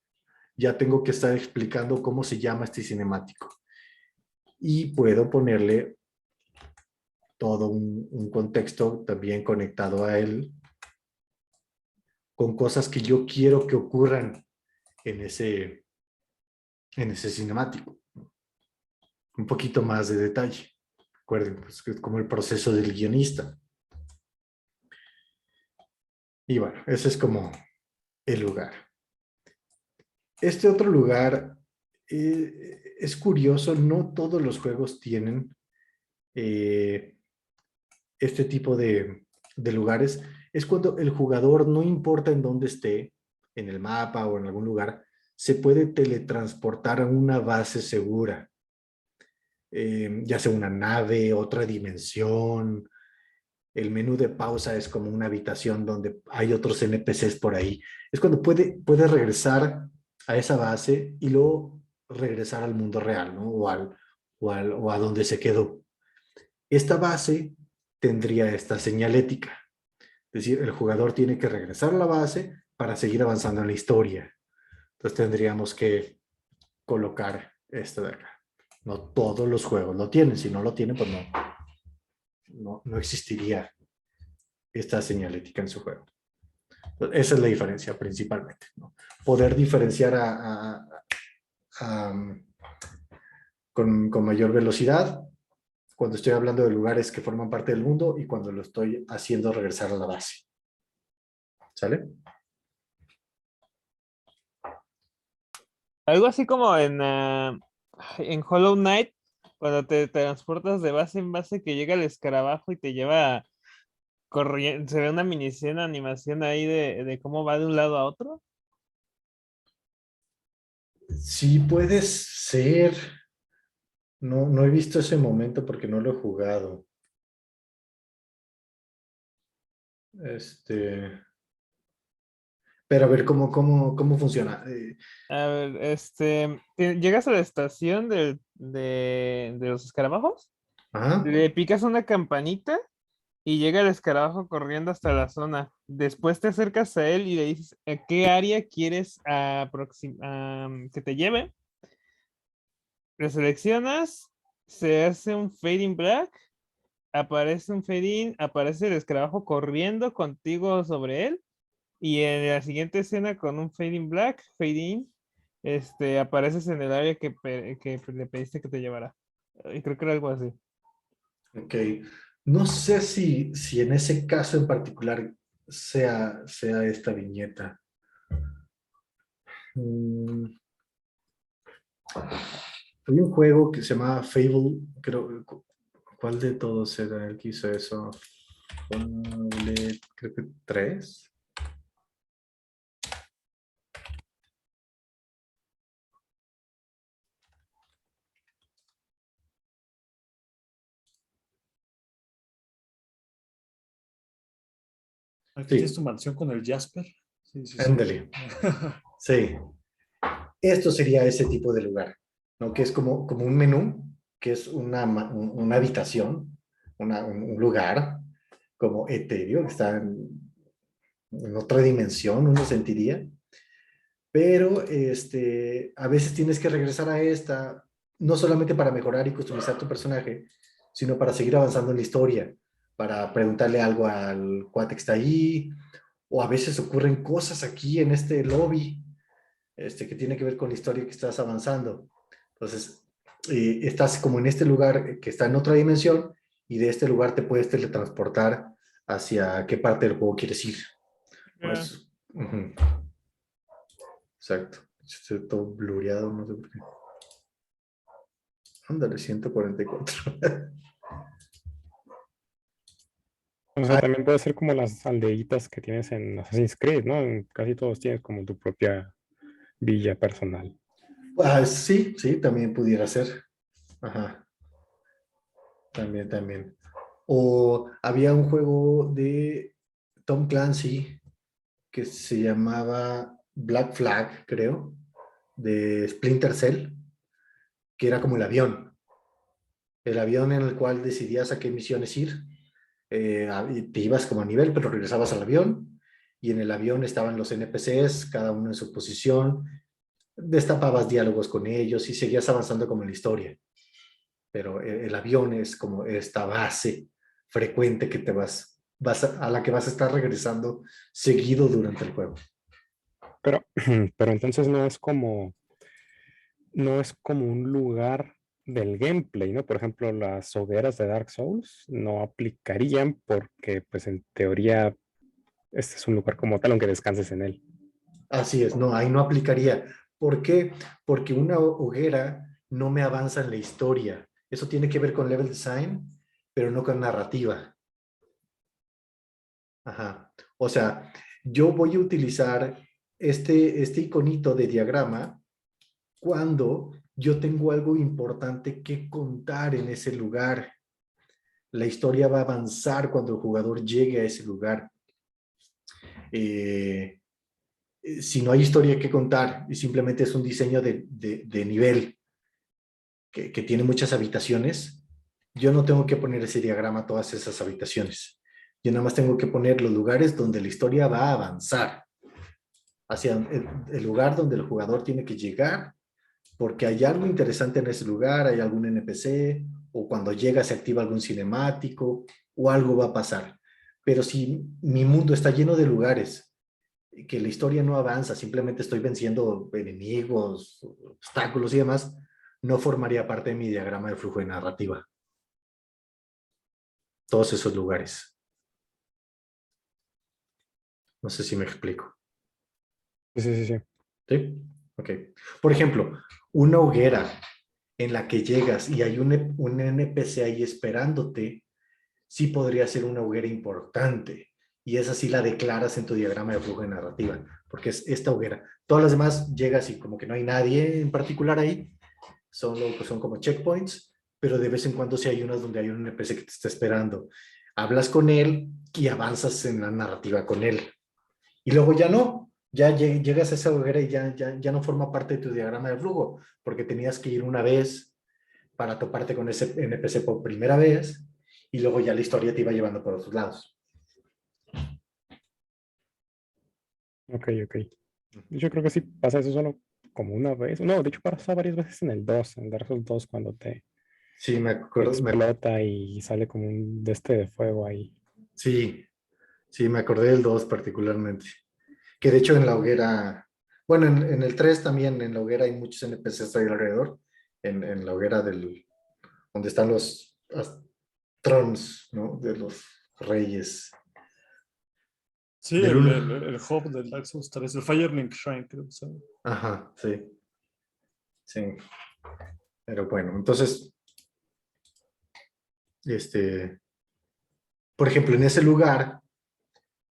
ya tengo que estar explicando cómo se llama este cinemático. Y puedo ponerle todo un contexto también conectado a él, con cosas que yo quiero que ocurran en ese cinemático. Un poquito más de detalle. Recuerden, pues, que es como el proceso del guionista. Y bueno, ese es como el lugar. Este otro lugar es curioso, no todos los juegos tienen este tipo de lugares. Es cuando el jugador, no importa en dónde esté, en el mapa o en algún lugar, se puede teletransportar a una base segura. Ya sea una nave, otra dimensión. El menú de pausa es como una habitación donde hay otros NPCs por ahí. Es cuando puede regresar a esa base y luego regresar al mundo real, ¿no? O a donde se quedó. Esta base tendría esta señalética. Es decir, el jugador tiene que regresar a la base para seguir avanzando en la historia. Entonces tendríamos que colocar esto de acá. No todos los juegos lo tienen. Si no lo tienen, pues no existiría esta señalética en su juego. Entonces, esa es la diferencia principalmente, ¿no? Poder diferenciar con mayor velocidad cuando estoy hablando de lugares que forman parte del mundo y cuando lo estoy haciendo regresar a la base. ¿Sale?
Algo así como en Hollow Knight, cuando te transportas de base en base, que llega el escarabajo y te lleva corriendo. Se ve una mini escena, animación ahí de cómo va de un lado a otro.
Sí, puede ser. No he visto ese momento porque no lo he jugado. Pero a ver cómo funciona.
A ver, llegas a la estación de los escarabajos,
Ajá.
le picas una campanita y llega el escarabajo corriendo hasta la zona. Después te acercas a él y le dices a qué área quieres que te lleve. Lo seleccionas, se hace un fading black, aparece un fading, aparece el escarabajo corriendo contigo sobre él. Y en la siguiente escena con un fading black, fading, apareces en el área que le pediste que te llevara. Y creo que era algo así.
Ok. No sé si en ese caso en particular sea esta viñeta. Hay un juego que se llama Fable, creo. ¿Cuál de todos era el que hizo eso? Creo que 3.
Aquí
Sí.
tienes tu mansión con el Jasper. Sí.
Ándale. Sí. Esto sería ese tipo de lugar, ¿no? Que es como un menú, que es una habitación, un lugar como etéreo, que está en otra dimensión, uno sentiría, pero a veces tienes que regresar a esta, no solamente para mejorar y customizar tu personaje, sino para seguir avanzando en la historia, para preguntarle algo al cuate que está ahí, o a veces ocurren cosas aquí en este lobby, que tiene que ver con la historia que estás avanzando. Entonces, estás como en este lugar que está en otra dimensión, y de este lugar te puedes teletransportar hacia qué parte del juego quieres ir.
Ya.
Ujú. Exacto. Estoy todo blureado, no sé por qué. Ándale, 144.
O sea, también puede ser como las aldeitas que tienes en Assassin's Creed, ¿no? En casi todos tienes como tu propia villa personal.
Sí, sí, también pudiera ser. Ajá. También. O había un juego de Tom Clancy que se llamaba Black Flag, creo, de Splinter Cell, que era como el avión. El avión en el cual decidías a qué misiones ir. Y te ibas como a nivel, pero regresabas al avión, y en el avión estaban los NPCs, cada uno en su posición, destapabas diálogos con ellos y seguías avanzando como en la historia. Pero el avión es como esta base frecuente que a la que vas a estar regresando seguido durante el juego.
Pero, pero entonces no es como un lugar del gameplay, ¿no? Por ejemplo, las hogueras de Dark Souls no aplicarían porque, pues en teoría, este es un lugar como tal, aunque descanses en él.
Así es, no, ahí no aplicaría. ¿Por qué? Porque una hoguera no me avanza en la historia. Eso tiene que ver con level design, pero no con narrativa. Ajá. O sea, yo voy a utilizar este iconito de diagrama cuando yo tengo algo importante que contar en ese lugar. La historia va a avanzar cuando el jugador llegue a ese lugar. Si no hay historia que contar y simplemente es un diseño de nivel que tiene muchas habitaciones, yo no tengo que poner ese diagrama a todas esas habitaciones. Yo nada más tengo que poner los lugares donde la historia va a avanzar, hacia el lugar donde el jugador tiene que llegar, porque hay algo interesante en ese lugar, hay algún NPC, o cuando llega se activa algún cinemático, o algo va a pasar. Pero si mi mundo está lleno de lugares, que la historia no avanza, simplemente estoy venciendo enemigos, obstáculos y demás, no formaría parte de mi diagrama de flujo de narrativa. Todos esos lugares. No sé si me explico.
Sí.
¿Sí? Ok. Por ejemplo, una hoguera en la que llegas y hay un NPC ahí esperándote, sí podría ser una hoguera importante. Y esa sí la declaras en tu diagrama de flujo de narrativa, porque es esta hoguera. Todas las demás llegas y como que no hay nadie en particular ahí, son como checkpoints, pero de vez en cuando sí hay unas donde hay un NPC que te está esperando. Hablas con él y avanzas en la narrativa con él. Y luego ya no, ya llegas a esa hoguera y ya no forma parte de tu diagrama de flujo, porque tenías que ir una vez para toparte con ese NPC por primera vez, y luego ya la historia te iba llevando por otros lados.
Ok. Yo creo que sí pasa eso solo como una vez. No, de hecho pasa varias veces en el 2, en Dark Souls 2, cuando te
Sí, me acuerdo.
explota y sale como un de fuego ahí.
Sí, me acordé del 2 particularmente. Que de hecho en la hoguera, bueno, en el 3 también, en la hoguera hay muchos NPCs ahí alrededor, en la hoguera donde están los trons, ¿no? De los reyes.
Sí,
Del
el,
uno.
el, el hub del Dark Souls 3, el Firelink Shrine, creo que se llama.
Ajá, sí. Pero bueno, entonces, por ejemplo, en ese lugar,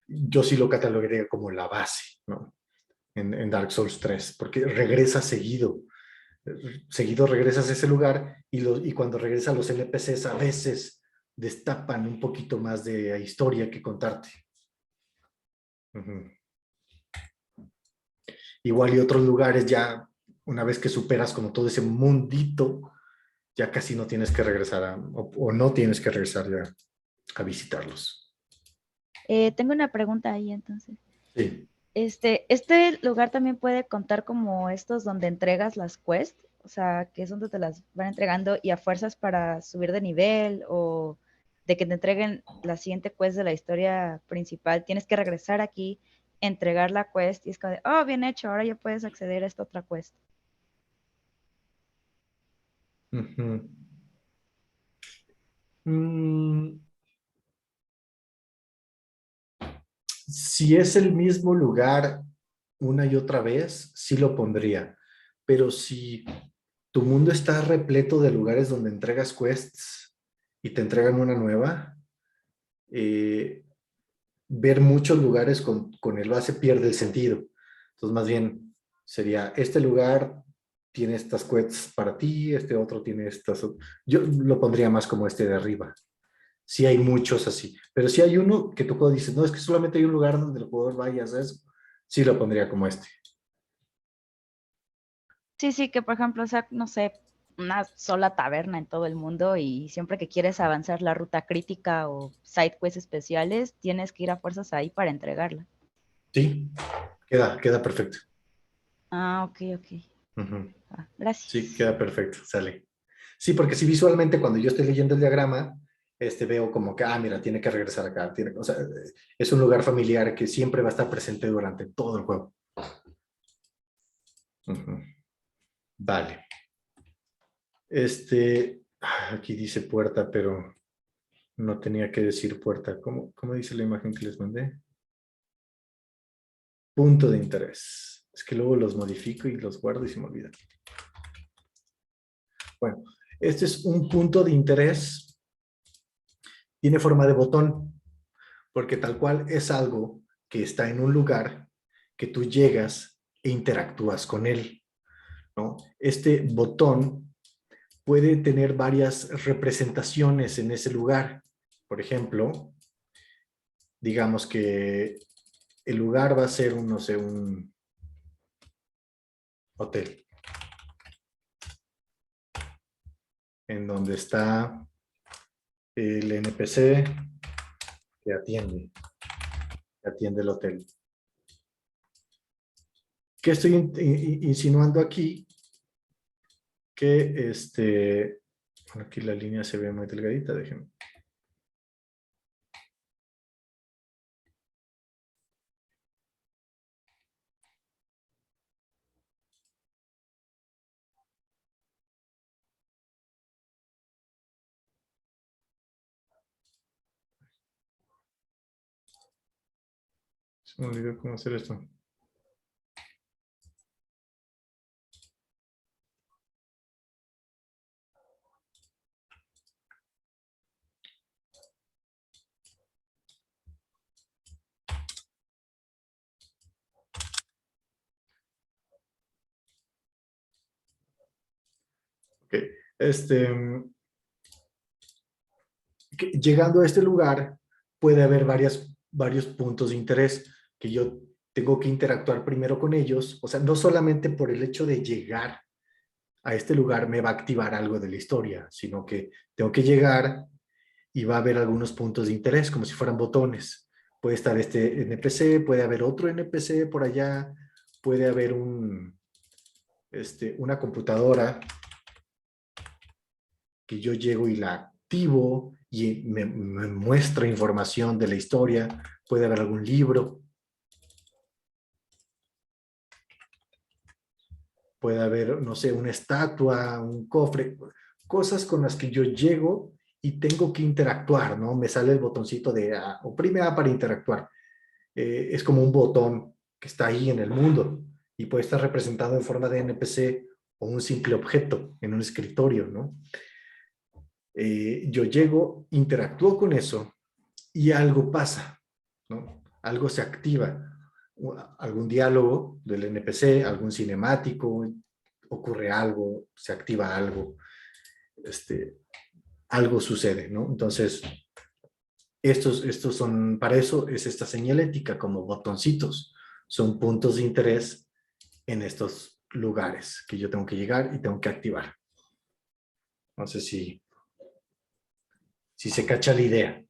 yo sí lo catalogaría como la base, ¿no? En Dark Souls 3, porque regresa seguido. Seguido regresas a ese lugar y cuando regresan los NPCs a veces destapan un poquito más de historia que contarte. Igual y otros lugares ya, una vez que superas como todo ese mundito, ya casi no tienes que regresar o no tienes que regresar ya a visitarlos.
Tengo una pregunta ahí entonces.
Sí.
¿Este lugar también puede contar como estos donde entregas las quests? O sea, que es donde te las van entregando y a fuerzas para subir de nivel o de que te entreguen la siguiente quest de la historia principal. Tienes que regresar aquí, entregar la quest y es como de, oh, bien hecho, ahora ya puedes acceder a esta otra quest.
Ujú. Mm, si es el mismo lugar una y otra vez, sí lo pondría. Pero si tu mundo está repleto de lugares donde entregas quests y te entregan una nueva, ver muchos lugares con el base pierde el sentido. Entonces, más bien, sería, este lugar tiene estas quests para ti, este otro tiene estas. Yo lo pondría más como este de arriba. Sí hay muchos así, pero si hay uno que tú dices, no, es que solamente hay un lugar donde el jugador vaya a hacer eso, sí lo pondría como este.
Sí, sí, que por ejemplo, o sea, no sé, una sola taberna en todo el mundo y siempre que quieres avanzar la ruta crítica o side quests especiales, tienes que ir a fuerzas ahí para entregarla.
Sí, queda perfecto.
Ah, ok, ok.
Ujú.
Ah,
Sí,
gracias.
queda perfecto, sale. Sí, porque si visualmente cuando yo estoy leyendo el diagrama, veo como que, mira, tiene que regresar acá. O sea, es un lugar familiar que siempre va a estar presente durante todo el juego. Ujú. Vale. Aquí dice puerta, pero no tenía que decir puerta. ¿Cómo dice la imagen que les mandé? Punto de interés. Es que luego los modifico y los guardo y se me olvida. Bueno, este es un punto de interés. Tiene forma de botón, porque tal cual es algo que está en un lugar que tú llegas e interactúas con él, ¿no? Este botón puede tener varias representaciones en ese lugar. Por ejemplo, digamos que el lugar va a ser, no sé, un hotel, en donde está el NPC que atiende el hotel. ¿Qué estoy insinuando aquí? Que bueno, aquí la línea se ve muy delgadita, déjenme. Se me olvidó cómo hacer esto. Ok, llegando a este lugar puede haber varios puntos de interés que yo tengo que interactuar primero con ellos. O sea, no solamente por el hecho de llegar a este lugar me va a activar algo de la historia, sino que tengo que llegar y va a haber algunos puntos de interés, como si fueran botones. Puede estar este NPC, puede haber otro NPC por allá, puede haber una computadora que yo llego y la activo y me muestra información de la historia. Puede haber algún libro. Puede haber, no sé, una estatua, un cofre, cosas con las que yo llego y tengo que interactuar, ¿no? Me sale el botoncito de oprime A para interactuar. Es como un botón que está ahí en el mundo y puede estar representado en forma de NPC o un simple objeto en un escritorio, ¿no? Yo llego, interactúo con eso y algo pasa, ¿no? Algo se activa. Algún diálogo del NPC, algún cinemático, ocurre algo, se activa algo, algo sucede, ¿no? Entonces, estos son, para eso es esta señalética como botoncitos, son puntos de interés en estos lugares que yo tengo que llegar y tengo que activar. No sé si se cacha la idea.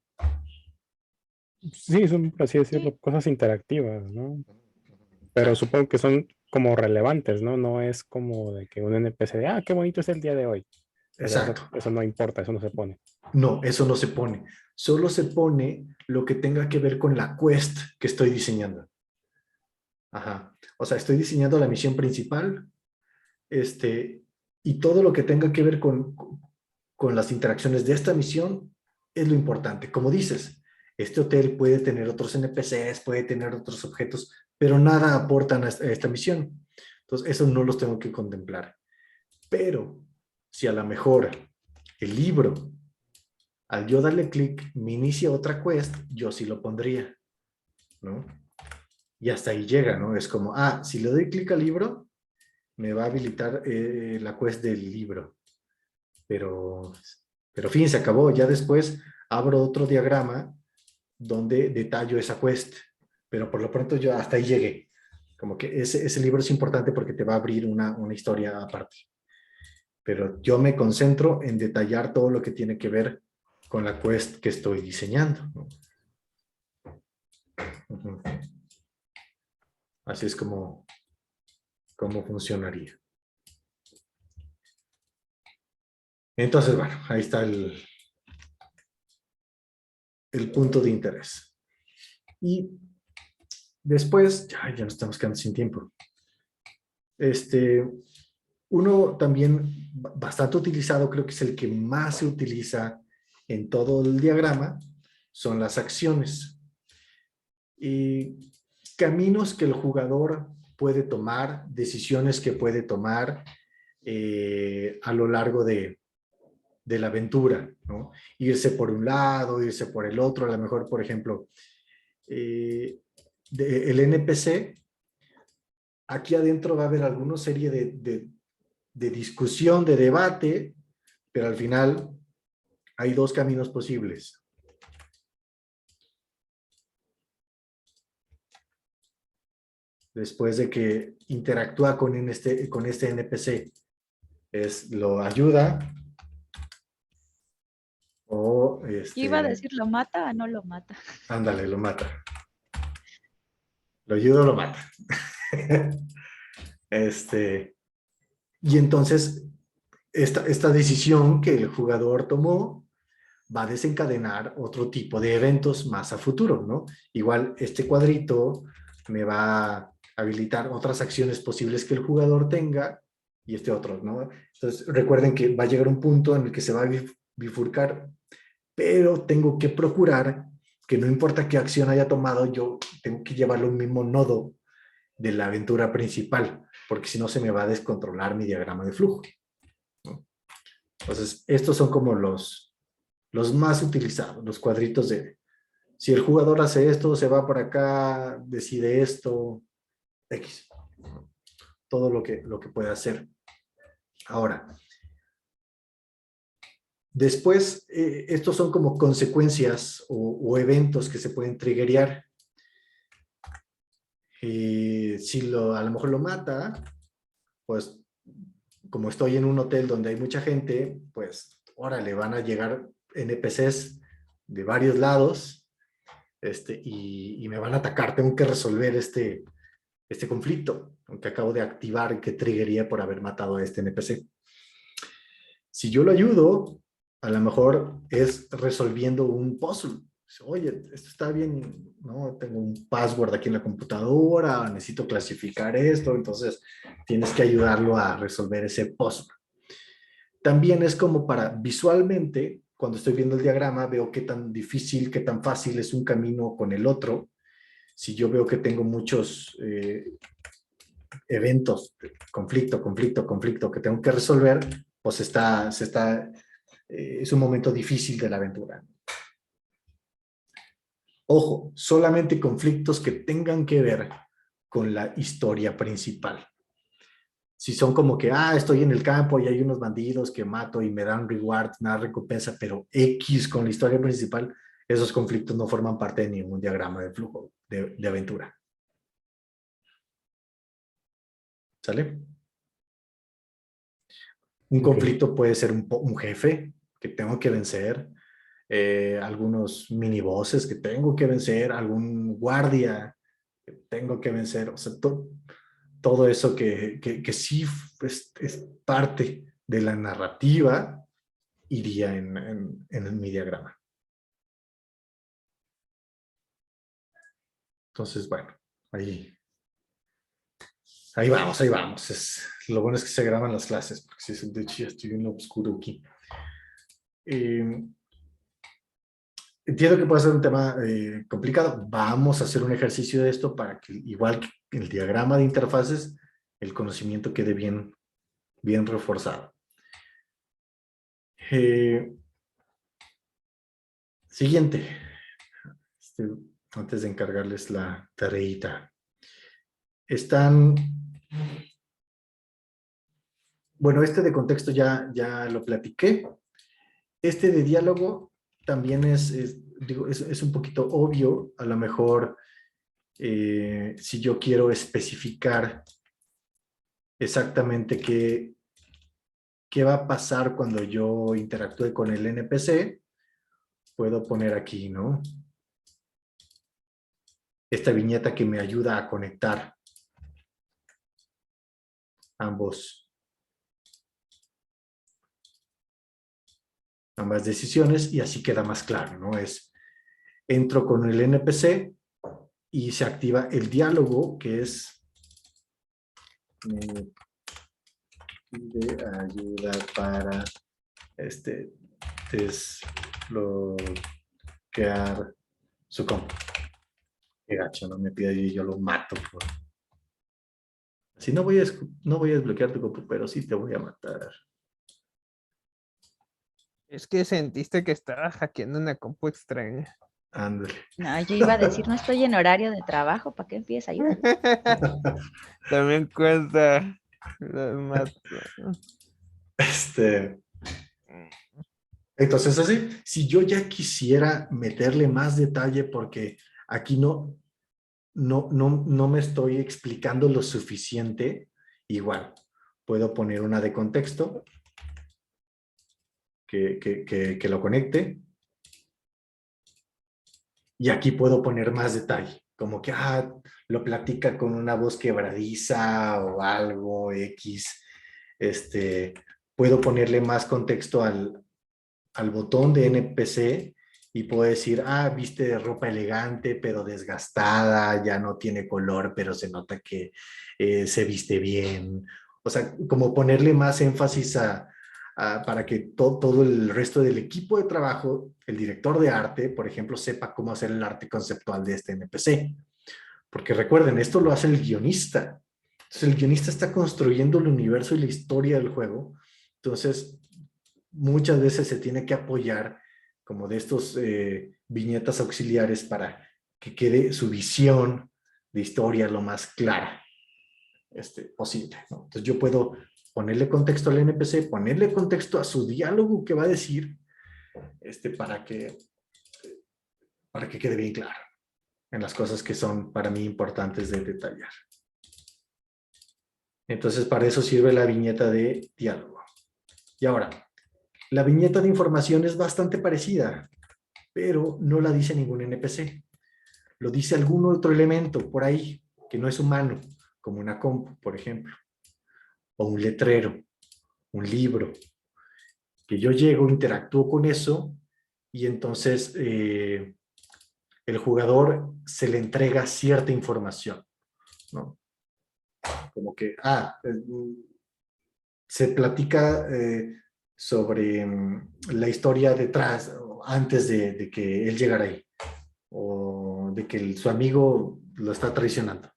Sí, son, por así decirlo, cosas interactivas, ¿no? Pero supongo que son como relevantes, ¿no? No es como de que un NPC de, qué bonito es el día de hoy. O sea,
Exacto.
eso no importa, eso no se pone.
No, eso no se pone. Solo se pone lo que tenga que ver con la quest que estoy diseñando. Ajá. O sea, estoy diseñando la misión principal, y todo lo que tenga que ver con las interacciones de esta misión es lo importante. Como dices, este hotel puede tener otros NPCs, puede tener otros objetos, pero nada aportan a esta misión. Entonces, eso no los tengo que contemplar. Pero, si a lo mejor el libro, al yo darle clic, me inicia otra quest, yo sí lo pondría, ¿no? Y hasta ahí llega, ¿no? Es como, si le doy clic al libro, me va a habilitar la quest del libro. Pero fin, se acabó. Ya después abro otro diagrama donde detallo esa quest. Pero por lo pronto yo hasta ahí llegué. Como que ese libro es importante porque te va a abrir una historia aparte. Pero yo me concentro en detallar todo lo que tiene que ver con la quest que estoy diseñando, ¿no? Uh-huh. Así es como funcionaría. Entonces, bueno, ahí está el punto de interés. Y después, ya nos estamos quedando sin tiempo. Uno también bastante utilizado, creo que es el que más se utiliza en todo el diagrama, son las acciones. Y caminos que el jugador puede tomar, decisiones que puede tomar a lo largo de la aventura, ¿no? Irse por un lado, irse por el otro, a lo mejor, por ejemplo, el NPC, aquí adentro va a haber alguna serie de discusión, de debate, pero al final hay dos caminos posibles. Después de que interactúa con este NPC, lo ayuda o...
Yo iba a decir, ¿lo mata o no lo mata?
Ándale, lo mata. Lo ayuda o lo mata. Y entonces, esta decisión que el jugador tomó va a desencadenar otro tipo de eventos más a futuro, ¿no? Igual este cuadrito me va a habilitar otras acciones posibles que el jugador tenga y este otro, ¿no? Entonces, recuerden que va a llegar un punto en el que se va a bifurcar, pero tengo que procurar que no importa qué acción haya tomado, yo tengo que llevarlo al mismo nodo de la aventura principal, porque si no se me va a descontrolar mi diagrama de flujo, ¿no? Entonces, estos son como los más utilizados, los cuadritos de si el jugador hace esto, se va por acá, decide esto, X. Todo lo que puede hacer. Ahora, después, estos son como consecuencias o eventos que se pueden triggerear. Si a lo mejor lo mata, pues como estoy en un hotel donde hay mucha gente, pues órale, van a llegar NPCs de varios lados y me van a atacar. Tengo que resolver este conflicto que acabo de activar que triggería por haber matado a este NPC. Si yo lo ayudo, a lo mejor es resolviendo un puzzle. Oye, esto está bien, ¿no? Tengo un password aquí en la computadora, necesito clasificar esto, entonces tienes que ayudarlo a resolver ese puzzle. También es como para visualmente, cuando estoy viendo el diagrama, veo qué tan difícil, qué tan fácil es un camino con el otro. Si yo veo que tengo muchos eventos, conflicto, que tengo que resolver, pues es un momento difícil de la aventura. Ojo, solamente conflictos que tengan que ver con la historia principal. Si son como que, estoy en el campo y hay unos bandidos que mato y me dan reward, me dan recompensa, pero X con la historia principal, esos conflictos no forman parte de ningún diagrama de flujo de aventura. ¿Sale? Un
Ok.
conflicto puede ser un jefe que tengo que vencer, algunos minibosses que tengo que vencer, algún guardia que tengo que vencer, o sea, todo eso que sí es parte de la narrativa iría en mi diagrama. Entonces, bueno, ahí vamos, ahí vamos. Lo bueno es que se graban las clases, porque si es de hecho ya estoy en lo oscuro aquí. Entiendo que puede ser un tema complicado. Vamos a hacer un ejercicio de esto para que, igual que en el diagrama de interfaces, el conocimiento quede bien reforzado. Siguiente. Antes de encargarles la tareita. Bueno, este de contexto ya lo platiqué. Este de diálogo también es un poquito obvio. A lo mejor, si yo quiero especificar exactamente qué va a pasar cuando yo interactúe con el NPC, puedo poner aquí, ¿no? Esta viñeta que me ayuda a conectar ambas decisiones, y así queda más claro, ¿no? Entro con el NPC y se activa el diálogo, que es de ayuda para desbloquear su compu. Qué gacho, no me pida y yo lo mato. Si no voy a desbloquear tu compu, pero sí te voy a matar.
Es que sentiste que estaba hackeando una compu extraña.
Ándale.
No, yo iba a decir, no estoy en horario de trabajo, ¿para qué empieza a ayudar?
También cuenta. Los mato.
Entonces, así, si yo ya quisiera meterle más detalle, porque aquí no me estoy explicando lo suficiente, igual, puedo poner una de contexto que lo conecte, y aquí puedo poner más detalle, como que lo platica con una voz quebradiza o algo X. Puedo ponerle más contexto al botón de NPC y puedo decir, viste de ropa elegante pero desgastada, ya no tiene color pero se nota que se viste bien. O sea, como ponerle más énfasis para que todo el resto del equipo de trabajo, el director de arte, por ejemplo, sepa cómo hacer el arte conceptual de este NPC. Porque recuerden, esto lo hace el guionista. Entonces, el guionista está construyendo el universo y la historia del juego. Entonces, muchas veces se tiene que apoyar como de estos viñetas auxiliares para que quede su visión de historia lo más clara posible, ¿no? Entonces yo puedo ponerle contexto al NPC, ponerle contexto a su diálogo que va a decir, para que quede bien claro en las cosas que son para mí importantes de detallar. Entonces para eso sirve la viñeta de diálogo. Y ahora, la viñeta de información es bastante parecida, pero no la dice ningún NPC. Lo dice algún otro elemento por ahí que no es humano, como una compu, por ejemplo, o un letrero, un libro, que yo llego, interactúo con eso y entonces el jugador se le entrega cierta información, ¿no? Como que, se platica sobre la historia detrás, antes de que él llegara ahí, o de que su amigo lo está traicionando.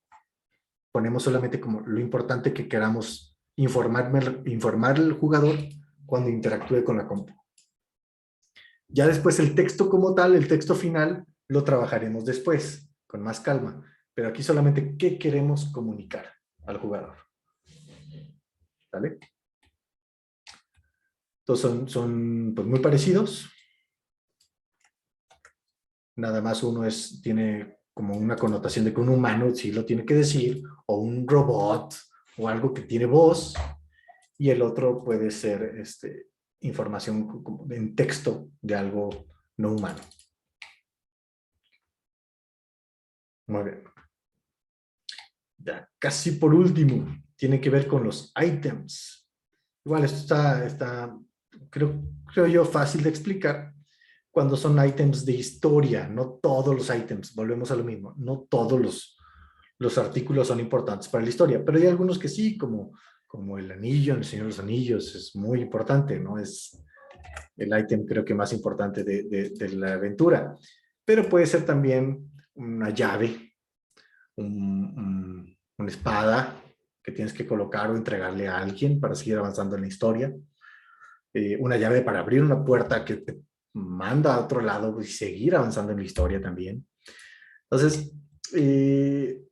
Ponemos solamente como lo importante que queramos informar al jugador cuando interactúe con la compu. Ya después el texto como tal, el texto final, lo trabajaremos después, con más calma. Pero aquí solamente qué queremos comunicar al jugador. ¿Vale? Entonces son pues, muy parecidos. Nada más uno tiene como una connotación de que un humano sí lo tiene que decir, o un robot, o algo que tiene voz, y el otro puede ser información en texto de algo no humano. Muy bien. Ya, casi por último, tiene que ver con los items. Igual esto está creo yo, fácil de explicar cuando son items de historia, no todos los items, volvemos a lo mismo, no todos los artículos son importantes para la historia, pero hay algunos que sí, como el anillo en El Señor de los Anillos, es muy importante, ¿no? Es el ítem creo que más importante de la aventura, pero puede ser también una llave, una espada que tienes que colocar o entregarle a alguien para seguir avanzando en la historia, una llave para abrir una puerta que te manda a otro lado y seguir avanzando en la historia también. Entonces,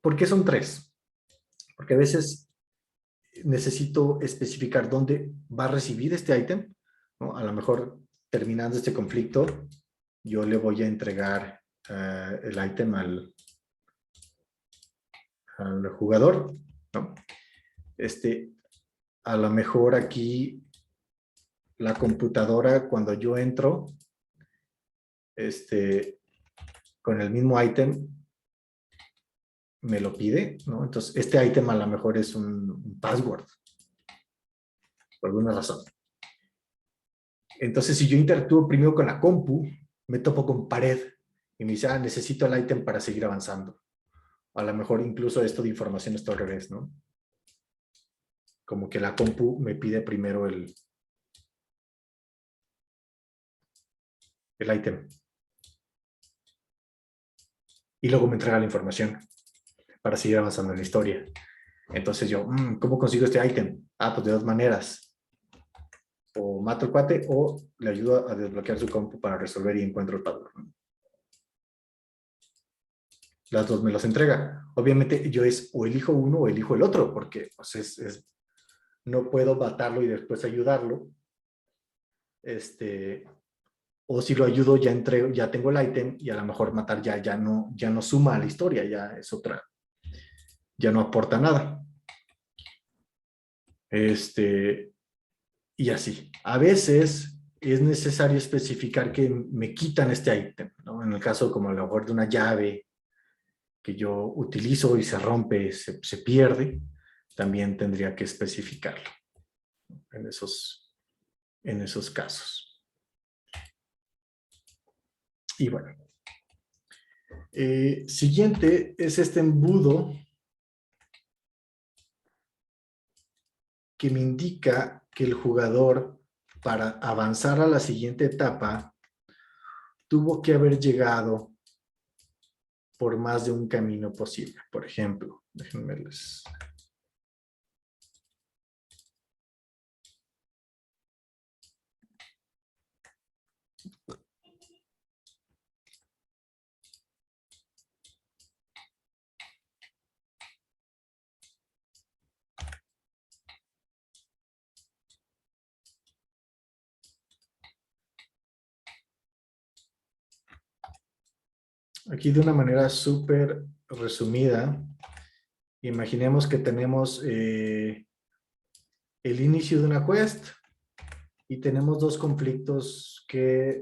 ¿por qué son 3? Porque a veces necesito especificar dónde va a recibir este ítem, ¿no? A lo mejor terminando este conflicto, yo le voy a entregar el ítem al jugador, ¿no? A lo mejor aquí la computadora, cuando yo entro con el mismo ítem, me lo pide, ¿no? Entonces, este ítem a lo mejor es un password, por alguna razón. Entonces, si yo interactúo primero con la compu, me topo con pared y me dice, necesito el ítem para seguir avanzando. A lo mejor incluso esto de información está al revés, ¿no? Como que la compu me pide primero el ítem. Y luego me entrega la información para seguir avanzando en la historia. Entonces yo, ¿cómo consigo este ítem? Pues de 2 maneras. O mato al cuate o le ayudo a desbloquear su compu para resolver y encuentro el password. Las 2 me los entrega. Obviamente yo o elijo uno o elijo el otro, porque pues, no puedo matarlo y después ayudarlo. O si lo ayudo ya tengo el ítem y a lo mejor matar ya no suma a la historia, ya es otra, ya no aporta nada. Y así. A veces es necesario especificar que me quitan este ítem, ¿no? En el caso como a lo mejor de una llave que yo utilizo y se rompe, se pierde, también tendría que especificarlo en esos casos. Y bueno. Siguiente es este embudo que me indica que el jugador, para avanzar a la siguiente etapa, tuvo que haber llegado por más de un camino posible. Por ejemplo, déjenme les... Aquí de una manera súper resumida, imaginemos que tenemos el inicio de una quest y tenemos 2 conflictos que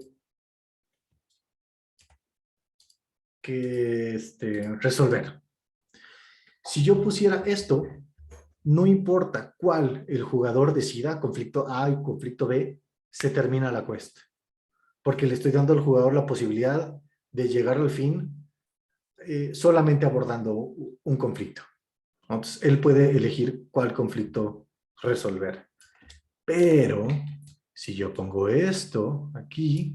resolver. Si yo pusiera esto, no importa cuál el jugador decida, conflicto A y conflicto B, se termina la quest. Porque le estoy dando al jugador la posibilidad de llegar al fin solamente abordando un conflicto. Entonces, él puede elegir cuál conflicto resolver. Pero, si yo pongo esto aquí,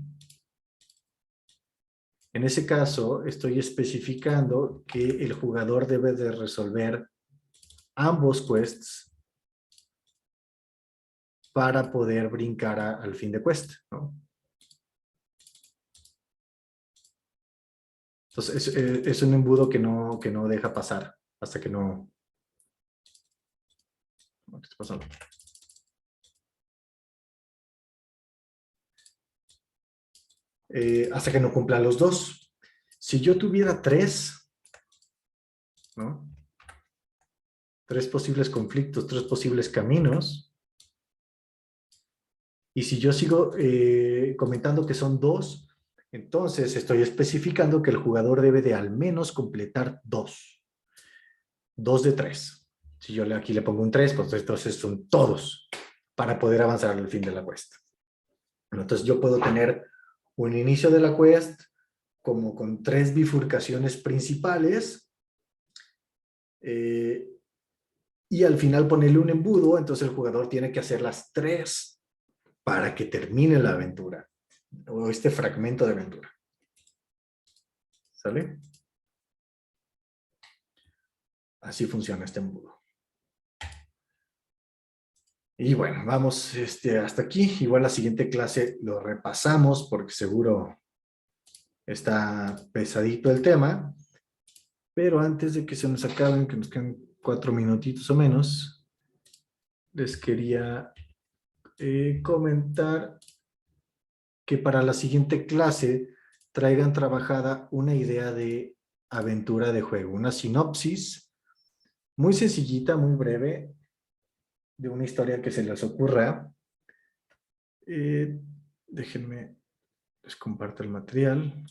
en ese caso estoy especificando que el jugador debe de resolver ambos quests para poder brincar al fin de quest, ¿no? Entonces, es un embudo que no deja pasar hasta que no... ¿Qué está pasando? Hasta que no cumpla los 2. Si yo tuviera 3, ¿no? 3 posibles conflictos, 3 posibles caminos. Y si yo sigo comentando que son 2, entonces estoy especificando que el jugador debe de al menos completar 2. 2 de 3. Si yo aquí le pongo un 3, pues entonces son todos para poder avanzar al fin de la quest. Entonces yo puedo tener un inicio de la quest como con 3 bifurcaciones principales y al final ponerle un embudo, entonces el jugador tiene que hacer las 3 para que termine la aventura o este fragmento de aventura. ¿Sale? Así funciona este embudo. Y bueno, vamos hasta aquí. Igual la siguiente clase lo repasamos porque seguro está pesadito el tema. Pero antes de que se nos acaben, que nos quedan 4 minutitos o menos, les quería comentar que para la siguiente clase traigan trabajada una idea de aventura de juego, una sinopsis muy sencillita, muy breve, de una historia que se les ocurra. Déjenme, les comparto el material.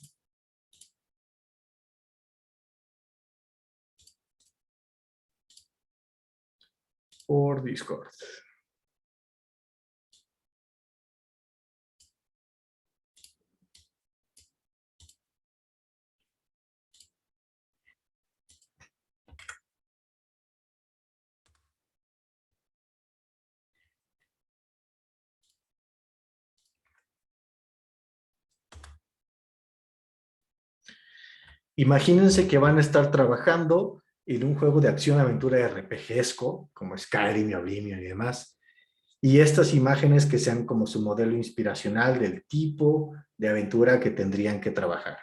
Por Discord. Imagínense que van a estar trabajando en un juego de acción-aventura RPGesco, como Skyrim y Oblivion y demás, y estas imágenes que sean como su modelo inspiracional del tipo de aventura que tendrían que trabajar.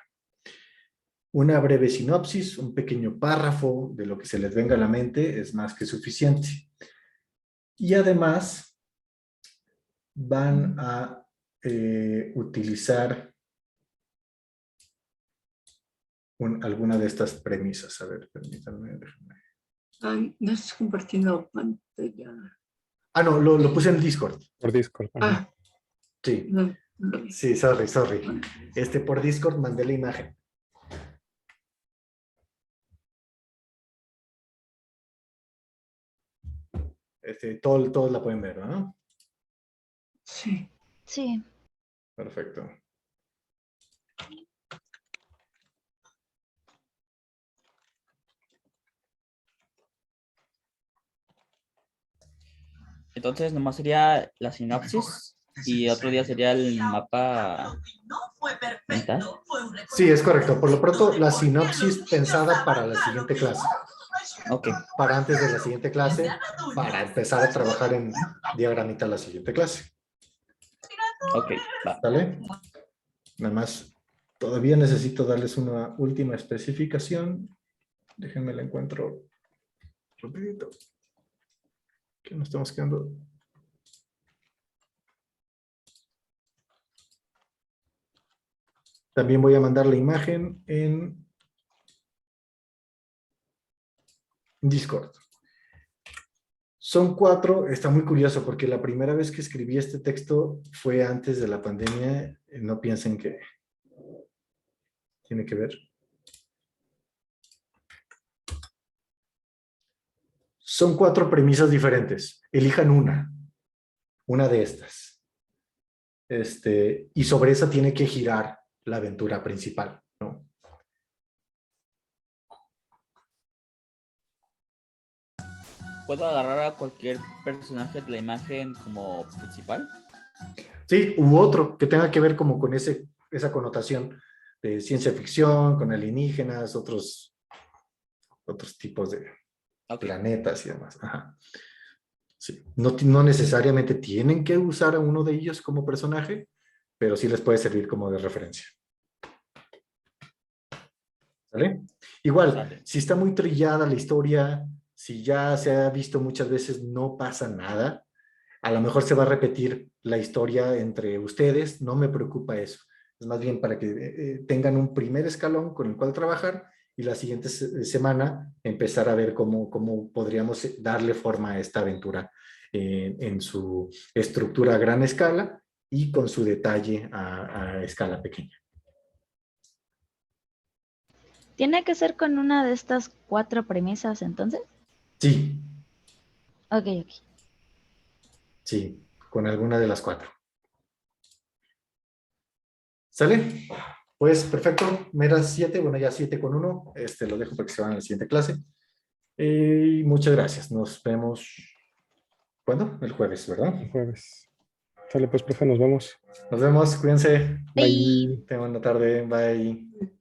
Una breve sinopsis, un pequeño párrafo de lo que se les venga a la mente es más que suficiente. Y además van a utilizar alguna de estas premisas. A ver, permítanme.
Ay, no estás compartiendo pantalla.
Ah, no, lo puse en Discord.
Por Discord.
Ah,
Sí,
no lo vi.
sí, sorry. Por Discord mandé la imagen. Todos la pueden ver, ¿no?
Sí.
Sí.
Perfecto.
Entonces, nomás sería la sinopsis y otro día sería el mapa mental.
Sí, es correcto. Por lo pronto, la sinopsis pensada para la siguiente clase.
Ok.
Para antes de la siguiente clase, para empezar a trabajar en diagramita la siguiente clase.
Ok, va.
¿Sale? Nada más, todavía necesito darles una última especificación. Déjenme la encuentro rapidito. Que nos estamos quedando. También voy a mandar la imagen en Discord. Son 4, está muy curioso porque la primera vez que escribí este texto fue antes de la pandemia. No piensen que tiene que ver. Son 4 premisas diferentes. Elijan una de estas. Y sobre esa tiene que girar la aventura principal, ¿no?
¿Puedo agarrar a cualquier personaje de la imagen como principal?
Sí, u otro que tenga que ver como con esa connotación de ciencia ficción, con alienígenas, otros tipos de planetas y demás. Ajá. Sí. No necesariamente tienen que usar a uno de ellos como personaje, pero sí les puede servir como de referencia. ¿Vale? Igual, si está muy trillada la historia, si ya se ha visto muchas veces, no pasa nada. A lo mejor se va a repetir la historia entre ustedes, no me preocupa eso. Es más bien para que tengan un primer escalón con el cual trabajar y la siguiente semana empezar a ver cómo podríamos darle forma a esta aventura en su estructura a gran escala y con su detalle a escala pequeña.
¿Tiene que ser con una de estas 4 premisas entonces?
Sí,
Ok, ok.
sí, con alguna de las 4. ¿Sale? Pues perfecto, Mera 7, bueno ya 7 con 1, lo dejo para que se van a la siguiente clase. Y muchas gracias, nos vemos, ¿cuándo? El jueves, ¿verdad?
El jueves. Sale pues, profe, nos vemos.
Nos vemos, cuídense.
Bye.
Tengan una tarde, bye.